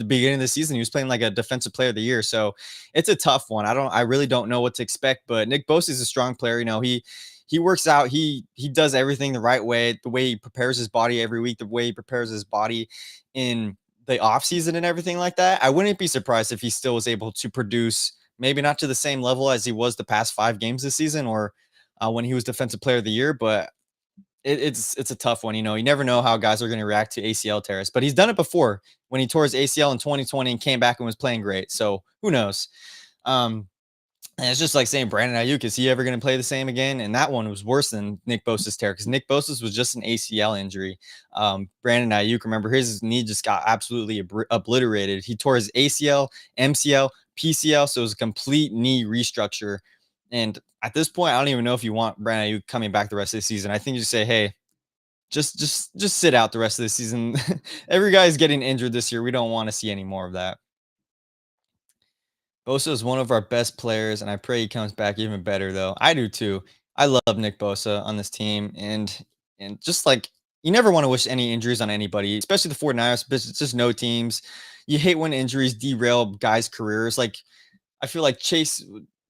beginning of the season. He was playing like a defensive player of the year. So it's a tough one. I really don't know what to expect, but Nick Bosa is a strong player. He works out, he does everything the right way, the way he prepares his body every week, the way he prepares his body in the offseason and everything like that. I wouldn't be surprised if he still was able to produce, maybe not to the same level as he was the past 5 games this season, or when he was defensive player of the year, but it's a tough one. You never know how guys are going to react to ACL tears, but he's done it before when he tore his ACL in 2020 and came back and was playing great. So who knows? And it's just like saying Brandon Ayuk, is he ever going to play the same again? And that one was worse than Nick Bosa's tear because Nick Bosa's was just an ACL injury. Brandon Ayuk, remember, his knee just got absolutely obliterated. He tore his ACL, MCL, PCL, so it was a complete knee restructure. And at this point, I don't even know if you want Brandon Ayuk coming back the rest of the season. I think you just say, hey, just sit out the rest of the season. Every guy's getting injured this year. We don't want to see any more of that. Bosa is one of our best players, and I pray he comes back even better, though. I do too. I love Nick Bosa on this team, and just like you never want to wish any injuries on anybody, especially the 49ers, but it's just no teams. You hate when injuries derail guys' careers. Like I feel like Chase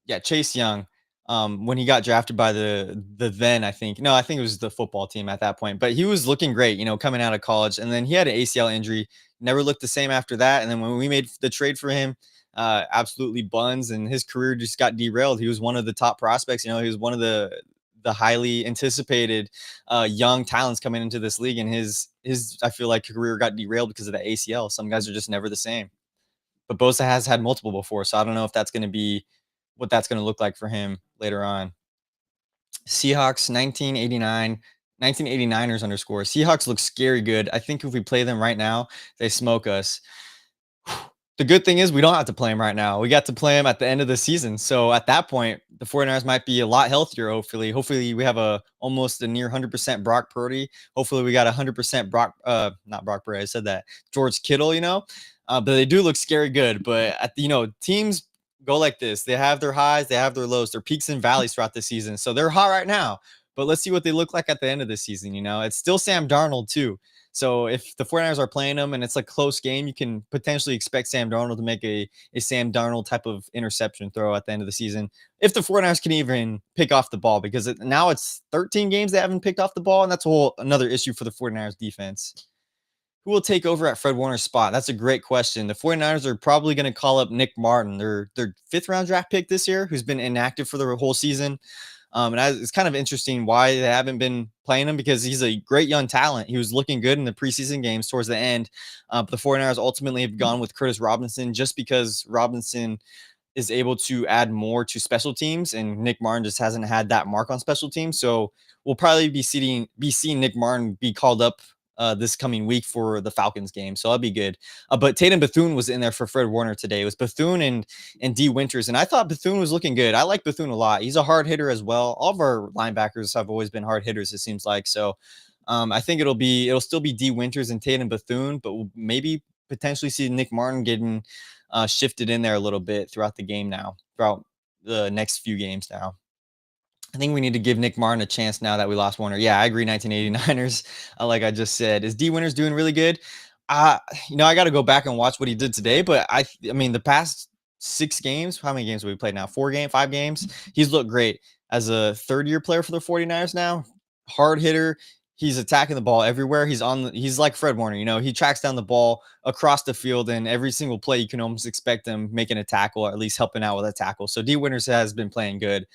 Young, when he got drafted by the then I think it was the football team at that point, but he was looking great, coming out of college, and then he had an ACL injury, never looked the same after that, and then when we made the trade for him, absolutely buns, and his career just got derailed. He was one of the top prospects. He was one of the highly anticipated young talents coming into this league, and his I feel like career got derailed because of the ACL. Some guys are just never the same. But Bosa has had multiple before, so I don't know if that's going to be what that's going to look like for him later on. Seahawks 1989ers underscore. Seahawks look scary good. I think if we play them right now, they smoke us. The good thing is we don't have to play him right now. We got to play him at the end of the season. So at that point, the 49ers might be a lot healthier, hopefully. Hopefully we have almost a near 100% Brock Purdy. Hopefully we got 100% not Brock Purdy, I said that. George Kittle, but they do look scary good. But teams go like this. They have their highs, they have their lows, their peaks and valleys throughout the season. So they're hot right now. But let's see what they look like at the end of the season. It's still Sam Darnold too. So if the 49ers are playing them and it's a close game, you can potentially expect Sam Darnold to make a Sam Darnold type of interception throw at the end of the season. If the 49ers can even pick off the ball, because now it's 13 games they haven't picked off the ball, and that's another issue for the 49ers defense. Who will take over at Fred Warner's spot? That's a great question. The 49ers are probably going to call up Nick Martin, their 5th-round draft pick this year, who's been inactive for the whole season. And it's kind of interesting why they haven't been playing him, because he's a great young talent. He was looking good in the preseason games towards the end. But the 49ers ultimately have gone with Curtis Robinson just because Robinson is able to add more to special teams, and Nick Martin just hasn't had that mark on special teams. So we'll probably be seeing Nick Martin be called up this coming week for the Falcons game. So that'll be good. But Tatum Bethune was in there for Fred Warner today. It was Bethune and D Winters. And I thought Bethune was looking good. I like Bethune a lot. He's a hard hitter as well. All of our linebackers have always been hard hitters, it seems like. So I think it'll still be D Winters and Tatum Bethune, but we'll maybe potentially see Nick Martin getting shifted in there a little bit throughout the next few games now. I think we need to give Nick Martin a chance now that we lost Warner. Yeah, I agree. 1989ers, like I just said. Is D Winters doing really good? I got to go back and watch what he did today. But I mean, the past 6 games, how many games have we played now? 5 games. He's looked great as a third-year player for the 49ers now. Hard hitter. He's attacking the ball everywhere. He's like Fred Warner. He tracks down the ball across the field, and every single play you can almost expect him making a tackle, or at least helping out with a tackle. So D Winters has been playing good.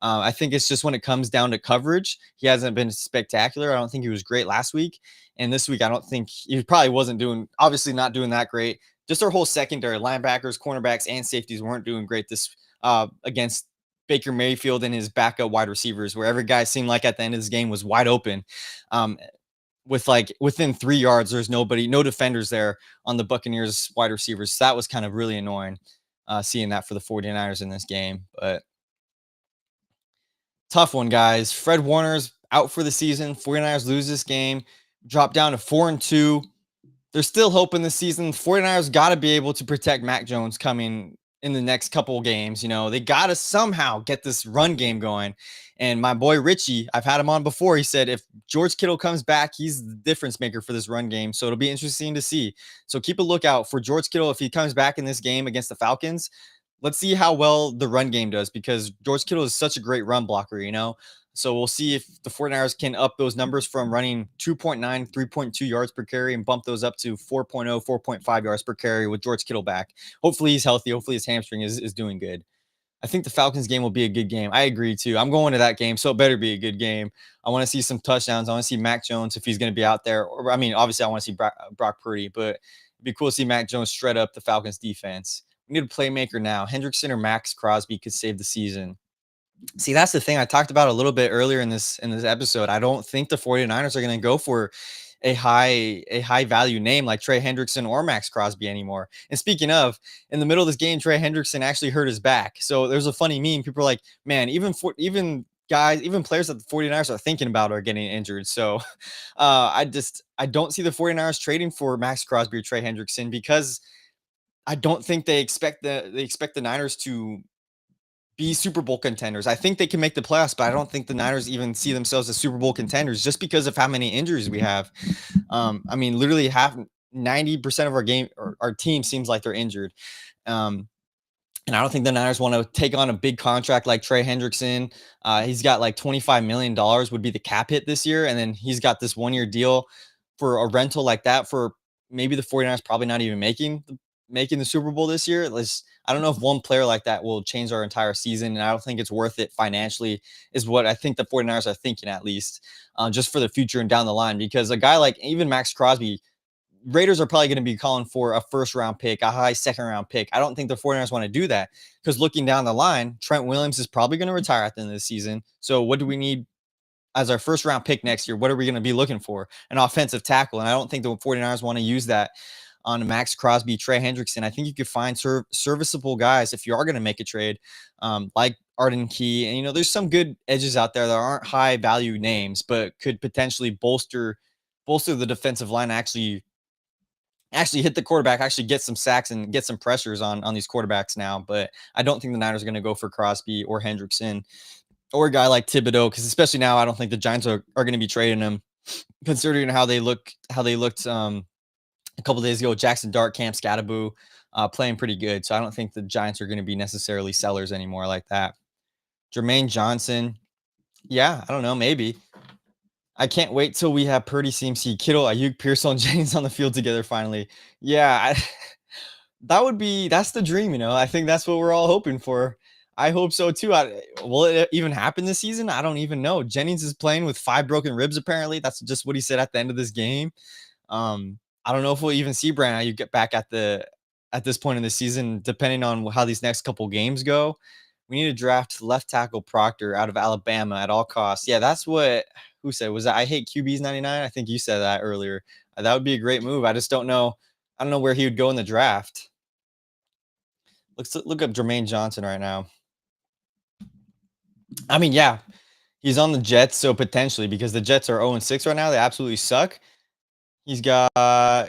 I think it's just when it comes down to coverage, he hasn't been spectacular. I don't think he was great last week. And this week, I don't think he probably obviously not doing that great. Just our whole secondary, linebackers, cornerbacks, and safeties weren't doing great this against Baker Mayfield and his backup wide receivers, where every guy seemed like at the end of this game was wide open. With like within 3 yards, there's no defenders there on the Buccaneers wide receivers. So that was kind of really annoying seeing that for the 49ers in this game. But tough one, guys. Fred Warner's out for the season. 49ers lose this game, drop down to 4-2. There's still hope in the season. 49ers got to be able to protect Mac Jones coming in the next couple of games. They got to somehow get this run game going. And my boy Richie, I've had him on before. He said if George Kittle comes back, he's the difference maker for this run game. So it'll be interesting to see. So keep a lookout for George Kittle if he comes back in this game against the Falcons. Let's see how well the run game does, because George Kittle is such a great run blocker. So we'll see if the 49ers can up those numbers from running 2.9, 3.2 yards per carry and bump those up to 4.0, 4.5 yards per carry with George Kittle back. Hopefully he's healthy. Hopefully his hamstring is doing good. I think the Falcons game will be a good game. I agree too. I'm going to that game, so it better be a good game. I want to see some touchdowns. I want to see Mac Jones if he's going to be out there. Or, I mean, obviously I want to see Brock Purdy, but it'd be cool to see Mac Jones shred up the Falcons defense. We need a playmaker now. Hendrickson or Max Crosby could save the season. See, that's the thing I talked about a little bit earlier in this episode. I don't think the 49ers are going to go for a high value name like Trey Hendrickson or Max Crosby anymore. And speaking of, in the middle of this game, Trey Hendrickson actually hurt his back. So there's a funny meme. People are like, man, even players that the 49ers are thinking about are getting injured. So I don't see the 49ers trading for Max Crosby or Trey Hendrickson, because I don't think they expect the Niners to be Super Bowl contenders. I think they can make the playoffs, but I don't think the Niners even see themselves as Super Bowl contenders just because of how many injuries we have. I mean, literally 90% of our team seems like they're injured. And I don't think the Niners want to take on a big contract like Trey Hendrickson. He's got like $25 million would be the cap hit this year. And then he's got this 1-year deal for a rental like that for maybe the 49ers probably not even making the Super Bowl this year. I don't know if one player like that will change our entire season, and I don't think it's worth it financially, is what I think the 49ers are thinking, at least, just for the future and down the line. Because a guy like even Max Crosby, Raiders are probably going to be calling for a first-round pick, a high second-round pick. I don't think the 49ers want to do that, because looking down the line, Trent Williams is probably going to retire at the end of the season. So what do we need as our first-round pick next year? What are we going to be looking for? An offensive tackle, and I don't think the 49ers want to use that on Max Crosby, Trey Hendrickson. I think you could find serviceable guys if you are going to make a trade, like Arden Key. And, there's some good edges out there that aren't high value names, but could potentially bolster the defensive line, actually hit the quarterback, actually get some sacks and get some pressures on these quarterbacks now. But I don't think the Niners are going to go for Crosby or Hendrickson or a guy like Thibodeau, because especially now, I don't think the Giants are going to be trading him, considering how they looked a couple days ago. Jackson Dart, Cam Scattaboo playing pretty good. So I don't think the Giants are going to be necessarily sellers anymore like that. Jermaine Johnson. Yeah, I don't know. Maybe. I can't wait till we have Purdy, CMC, Kittle, Ayuk, Pearsall, and Jennings on the field together finally. Yeah, that's the dream, I think that's what we're all hoping for. I hope so too. Will it even happen this season? I don't even know. Jennings is playing with 5 broken ribs, apparently. That's just what he said at the end of this game. I don't know if we'll even see Brandon Ayuk get back at this point in the season, depending on how these next couple games go. We need to draft left tackle Proctor out of Alabama at all costs. Yeah, that's what who said was that I hate QBs 99. I think you said that earlier. That would be a great move. I just don't know. I don't know where he would go in the draft. Let's look up Jermaine Johnson right now. I mean, yeah, he's on the Jets, so potentially, because the Jets are 0-6 right now. They absolutely suck. He's got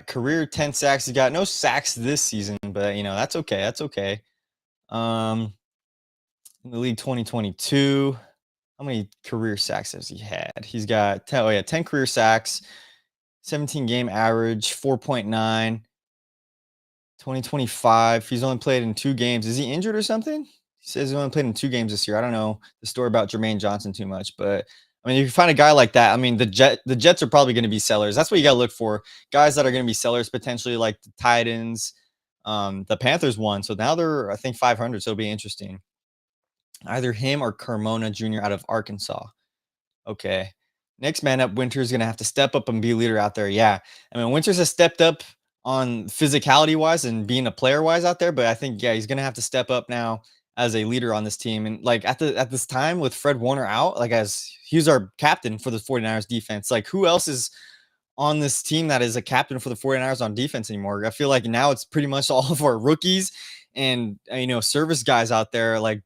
career 10 sacks. He's got no sacks this season, but that's okay. That's okay. In the league 2022, how many career sacks has he had? He's got 10 career sacks, 17 game average, 4.9. 2025, he's only played in 2 games. Is he injured or something? He says he only played in 2 games this year. I don't know the story about Jermaine Johnson too much, but I mean, if you find a guy like that, I mean, the Jets are probably going to be sellers. That's what you got to look for. Guys that are going to be sellers potentially, like the Titans. The Panthers won, so now they're, I think, 500, so it'll be interesting. Either him or Carmona Jr. out of Arkansas. Okay. Next man up, Winters is going to have to step up and be a leader out there. Yeah. I mean, Winters has stepped up on physicality-wise and being a player-wise out there, but I think, yeah, he's going to have to step up now as a leader on this team. And like at this time with Fred Warner out, like as he's our captain for the 49ers defense, like who else is on this team that is a captain for the 49ers on defense anymore? I feel like now it's pretty much all of our rookies and, service guys out there, like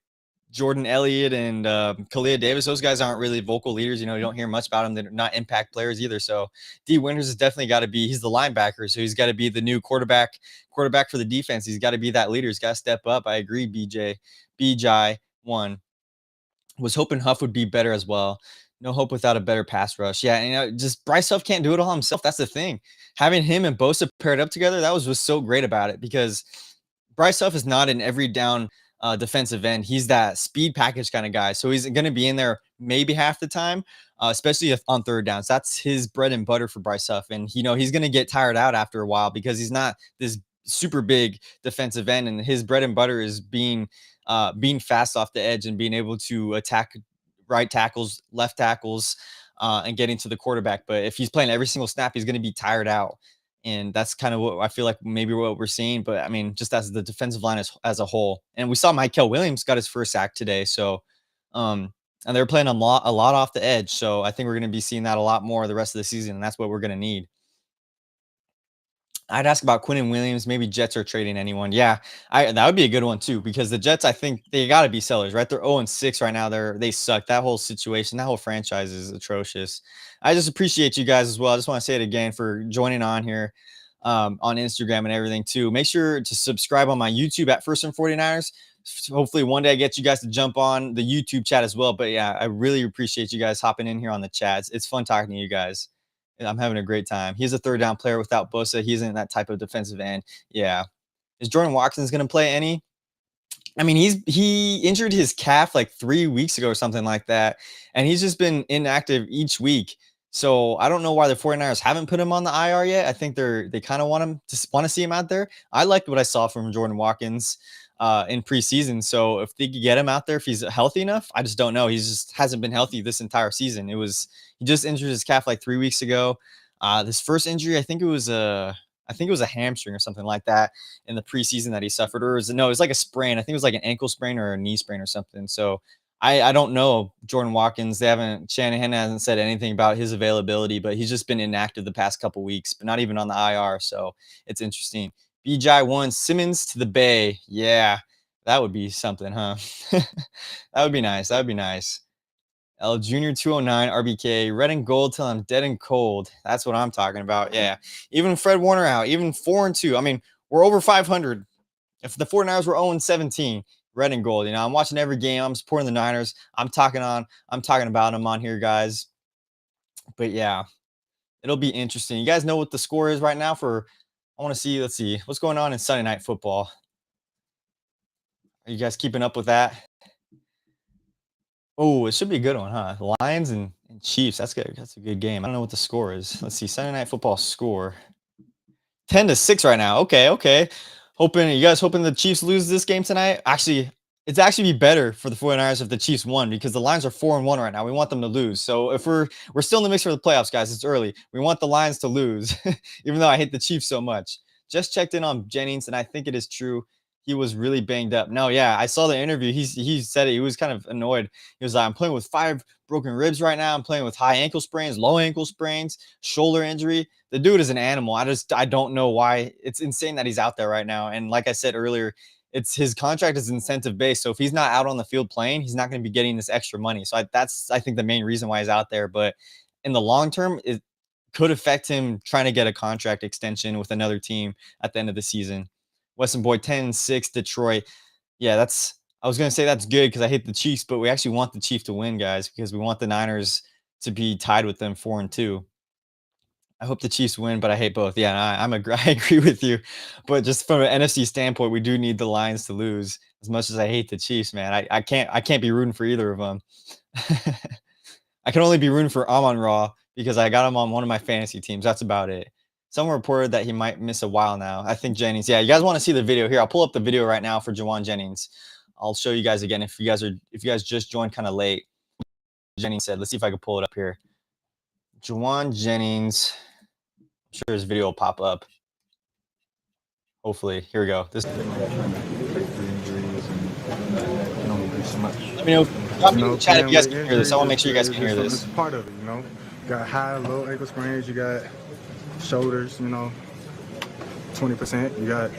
Jordan Elliott and Kalia Davis, those guys aren't really vocal leaders. You know, you don't hear much about them. They're not impact players either. So D Winters has definitely got to be, he's the linebacker. So he's got to be the new quarterback for the defense. He's got to be that leader. He's got to step up. I agree, BJ one. Was hoping Huff would be better as well. No hope without a better pass rush. Yeah, you know, just Bryce Huff can't do it all himself. That's the thing. Having him and Bosa paired up together, that was so great about it, because Bryce Huff is not an every down defensive end. He's that speed package kind of guy. So he's going to be in there maybe half the time, especially on third downs. That's his bread and butter for Bryce Huff. And, you know, he's going to get tired out after a while because he's not this super big defensive end. And his bread and butter is being fast off the edge and being able to attack right tackles, left tackles, and getting to the quarterback. But if he's playing every single snap, he's going to be tired out. And that's kind of what I feel like maybe what we're seeing. But I mean, just as the defensive line as a whole. And we saw Michael Williams got his first sack today. So, and they're playing a lot off the edge. So I think we're going to be seeing that a lot more the rest of the season. And that's what we're going to need. I'd ask about Quinnen Williams. Maybe Jets are trading anyone. Yeah, that would be a good one too, because the Jets, I think they got to be sellers, right? They're 0-6 right now. They suck. That whole situation, that whole franchise is atrocious. I just appreciate you guys as well. I just want to say it again for joining on here on Instagram and everything too. Make sure to subscribe on my YouTube at First and 49ers. Hopefully one day I get you guys to jump on the YouTube chat as well. But yeah, I really appreciate you guys hopping in here on the chats. It's fun talking to you guys. I'm having a great time. He's a third down player without Bosa. He isn't that type of defensive end. Yeah. Is Jordan Watkins going to play any? I mean, he injured his calf like 3 weeks ago or something like that. And he's just been inactive each week. So I don't know why the 49ers haven't put him on the IR yet. I think they kind of want to see him out there. I liked what I saw from Jordan Watkins in preseason. So if they could get him out there, if he's healthy enough, I just don't know. He just hasn't been healthy this entire season. He just injured his calf like 3 weeks ago. This first injury, I think it was a hamstring or something like that in the preseason that he suffered, or it was like a sprain. I think it was like an ankle sprain or a knee sprain or something. So I don't know Jordan Watkins. Shanahan hasn't said anything about his availability, but he's just been inactive the past couple weeks, but not even on the IR. So it's interesting. BJ1 Simmons to the Bay. Yeah, that would be something, huh? That would be nice. That would be nice. L Junior 209 RBK, red and gold till I'm dead and cold. That's what I'm talking about. Yeah. Even Fred Warner out, even 4-2. I mean, we're over 500. If the 49ers were 0-17, red and gold. You know, I'm watching every game. I'm supporting the Niners. I'm talking about them on here, guys. But yeah, it'll be interesting. You guys know what the score is right now let's see. What's going on in Sunday Night Football? Are you guys keeping up with that? Oh, it should be a good one, huh? Lions and Chiefs. That's good. That's a good game. I don't know what the score is. Let's see. Sunday Night Football score. 10-6 right now. Okay. You guys hoping the Chiefs lose this game tonight? Actually, it's actually be better for the 49ers if the Chiefs won, because the Lions are 4-1 right now. We want them to lose. So if we're still in the mix for the playoffs, guys, it's early. We want the Lions to lose, even though I hate the Chiefs so much. Just checked in on Jennings, and I think it is true. He was really banged up. No, yeah, I saw the interview. He said it. He was kind of annoyed. He was like, I'm playing with 5 broken ribs right now. I'm playing with high ankle sprains, low ankle sprains, shoulder injury. The dude is an animal. I don't know why. It's insane that he's out there right now. And like I said earlier, his contract is incentive based. So if he's not out on the field playing, he's not going to be getting this extra money. So that's I think the main reason why he's out there. But in the long term, it could affect him trying to get a contract extension with another team at the end of the season. Weston Boyd 10-6 Detroit. Yeah, I was going to say that's good because I hate the Chiefs, but we actually want the Chiefs to win, guys, because we want the Niners to be tied with them 4-2. I hope the Chiefs win, but I hate both. Yeah, I agree with you. But just from an NFC standpoint, we do need the Lions to lose. As much as I hate the Chiefs, man, I can't be rooting for either of them. I can only be rooting for Amon-Ra because I got him on one of my fantasy teams. That's about it. Someone reported that he might miss a while now. I think Jennings. Yeah, you guys want to see the video here? I'll pull up the video right now for Juwan Jennings. I'll show you guys again if you guys just joined kind of late. Jennings said, let's see if I can pull it up here. Juwan Jennings. I'm sure his video will pop up. Hopefully. Here we go. This. Let me know. Drop me in the chat if you guys can hear this. I want to make sure you guys can hear this. It's part of it, you know. You got high, low ankle sprains. You got shoulders, 20%. You got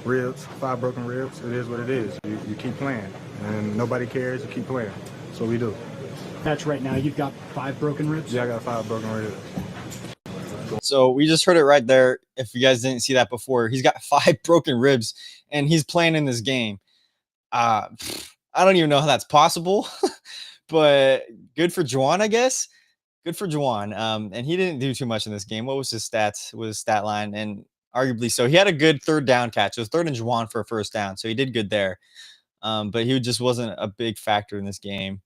ribs, 5 broken ribs. It is what it is. You keep playing, and nobody cares. You keep playing. So we do. Match right now, you've got 5 broken ribs? Yeah, I got 5 broken ribs. So we just heard it right there. If you guys didn't see that before, he's got 5 broken ribs, and he's playing in this game. I don't even know how that's possible, but good for Juwan, I guess. Good for Juwan. And he didn't do too much in this game. What was his stats? Was his stat line? And arguably so. He had a good third down catch. It was 3rd and Juwan for a first down, so he did good there. But he just wasn't a big factor in this game.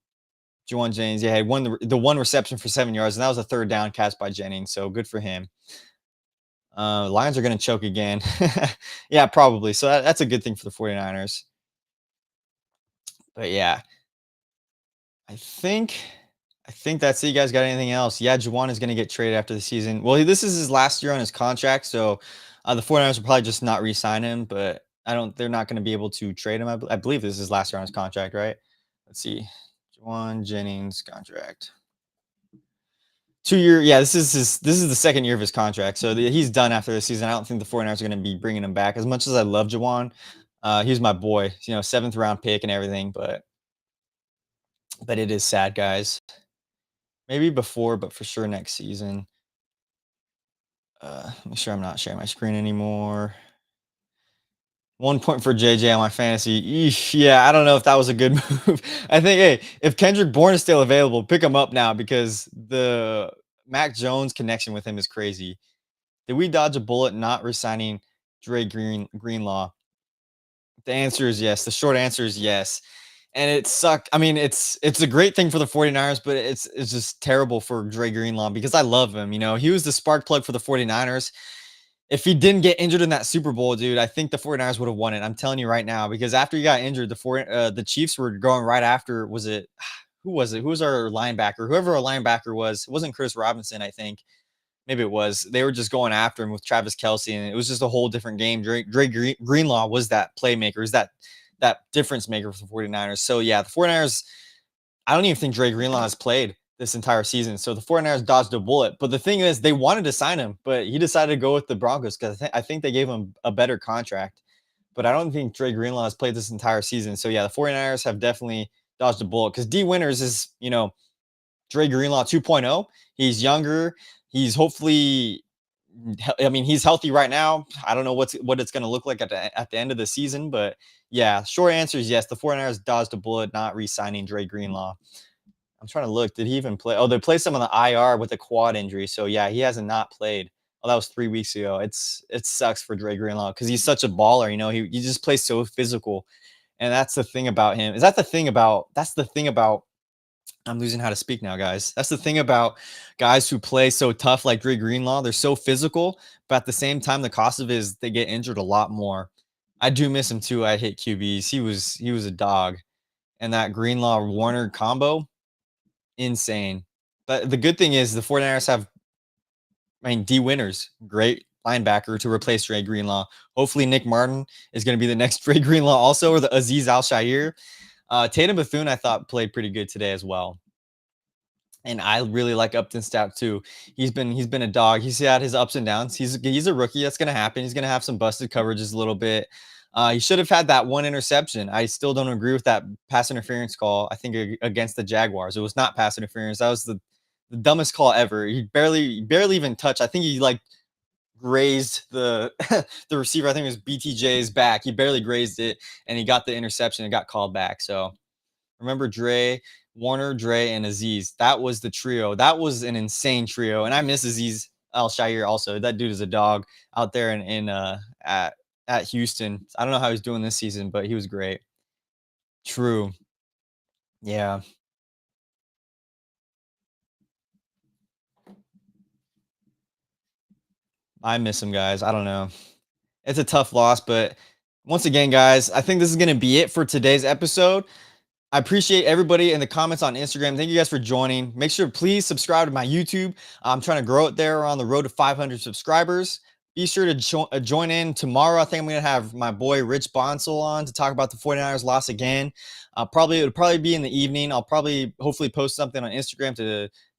Juwan Jennings, yeah, he won the one reception for 7 yards, and that was a 3rd down catch by Jennings, so good for him. Lions are going to choke again. Yeah, probably. So that's a good thing for the 49ers. But yeah, I think that's it. You guys got anything else? Yeah, Juwan is going to get traded after the season. Well, this is his last year on his contract, so the 49ers will probably just not re-sign him, but they're not going to be able to trade him. I believe this is his last year on his contract, right? Let's see. Juwan Jennings contract. 2-year. Yeah, this is the 2nd year of his contract. So he's done after the season. I don't think the 49ers are going to be bringing him back. As much as I love Juwan, he's my boy, 7th round pick and everything, but it is sad, guys. Maybe before, but for sure next season. Make sure I'm not sharing my screen anymore. 1 point for JJ on my fantasy. Eesh, yeah, I don't know if that was a good move. I think, hey, if Kendrick Bourne is still available, pick him up now because the Mac Jones connection with him is crazy. Did we dodge a bullet not resigning Dre Greenlaw? The answer is yes. The short answer is yes. And it sucked. I mean, it's a great thing for the 49ers, but it's just terrible for Dre Greenlaw because I love him. He was the spark plug for the 49ers. If he didn't get injured in that Super Bowl, dude, I think the 49ers would have won it. I'm telling you right now, because after he got injured, the Chiefs were going right after. Was it who was it? Who was our linebacker? Whoever our linebacker was, it wasn't Chris Robinson, I think. Maybe it was. They were just going after him with Travis Kelce, and it was just a whole different game. Dre Greenlaw was that playmaker, is that difference maker for the 49ers. So yeah, the 49ers, I don't even think Dre Greenlaw has played this entire season. So the 49ers dodged a bullet. But the thing is, they wanted to sign him, but he decided to go with the Broncos because I think they gave him a better contract. But I don't think Dre Greenlaw has played this entire season. So yeah, the 49ers have definitely dodged a bullet because D Winters is, Dre Greenlaw 2.0. He's younger. He's hopefully, he's healthy right now. I don't know what it's going to look like at the end of the season, but yeah, short answer is yes. The 49ers dodged a bullet not re-signing Dre Greenlaw. I'm trying to look. Did he even play? Oh, they placed him on the IR with a quad injury. So yeah, he hasn't not played. Oh, that was 3 weeks ago. It sucks for Dre Greenlaw because he's such a baller. He just plays so physical, and that's the thing about him. That's the thing about. I'm losing how to speak now, guys. That's the thing about guys who play so tough like Dre Greenlaw. They're so physical, but at the same time, the cost of it is they get injured a lot more. I do miss him too. I hate QBs. He was a dog, and that Greenlaw Warner combo. Insane. But the good thing is the 49ers have, D Winters, great linebacker to replace Dre Greenlaw. Hopefully Nick Martin is going to be the next Dre Greenlaw also, or the Aziz Al-Shaair. Tatum Bethune, I thought, played pretty good today as well. And I really like Upton Stout too. He's been a dog. He's had his ups and downs. He's a rookie. That's going to happen. He's going to have some busted coverages a little bit. He should have had that one interception. I still don't agree with that pass interference call, I think, against the Jaguars. It was not pass interference. That was the dumbest call ever. He barely even touched. I think he grazed the the receiver. I think it was BTJ's back. He barely grazed it, and he got the interception and got called back. So remember Dre, Warner, Dre, and Aziz. That was the trio. That was an insane trio. And I miss Aziz Al-Shaair also. That dude is a dog out there at Houston. I don't know how he's doing this season, but he was great. True. Yeah. I miss him, guys. I don't know. It's a tough loss, but once again, guys, I think this is going to be it for today's episode. I appreciate everybody in the comments on Instagram. Thank you guys for joining. Make sure, please subscribe to my YouTube. I'm trying to grow it there. We're on the road to 500 subscribers. Be sure to join in tomorrow. I think I'm going to have my boy Rich Bonsall on to talk about the 49ers loss again. It'll probably be in the evening. I'll hopefully post something on Instagram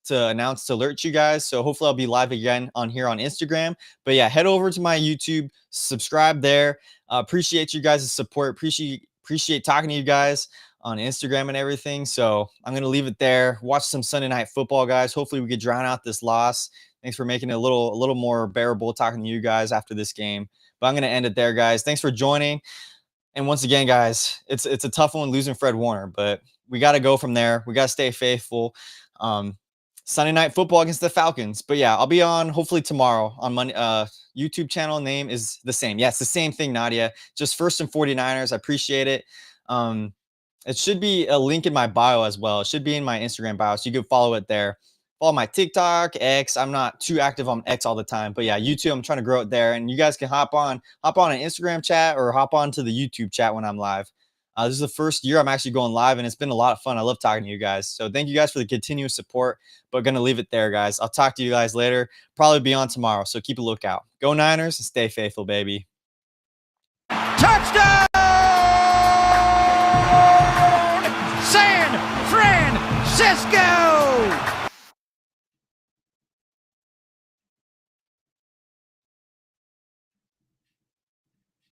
to announce to alert you guys. So hopefully I'll be live again on here on Instagram. But yeah, head over to my YouTube, subscribe there. Appreciate you guys' support. Appreciate talking to you guys on Instagram and everything. So I'm going to leave it there. Watch some Sunday Night Football, guys. Hopefully we could drown out this loss. Thanks for making it a little more bearable talking to you guys after this game. But I'm going to end it there, guys. Thanks for joining. And once again, guys, it's a tough one losing Fred Warner, but we got to go from there. We got to stay faithful. Sunday Night Football against the Falcons. But yeah, I'll be on hopefully tomorrow on Monday. YouTube channel name is the same. Yeah, it's the same thing, Nadia. Just First and 49ers. I appreciate it. It should be a link in my bio as well. It should be in my Instagram bio, so you can follow it there. Follow my TikTok, X. I'm not too active on X all the time, but yeah, YouTube, I'm trying to grow it there. And you guys can hop on an Instagram chat or hop on to the YouTube chat when I'm live. This is the first year I'm actually going live, and it's been a lot of fun. I love talking to you guys. So thank you guys for the continuous support, but going to leave it there, guys. I'll talk to you guys later. Probably be on tomorrow, so keep a lookout. Go Niners and stay faithful, baby.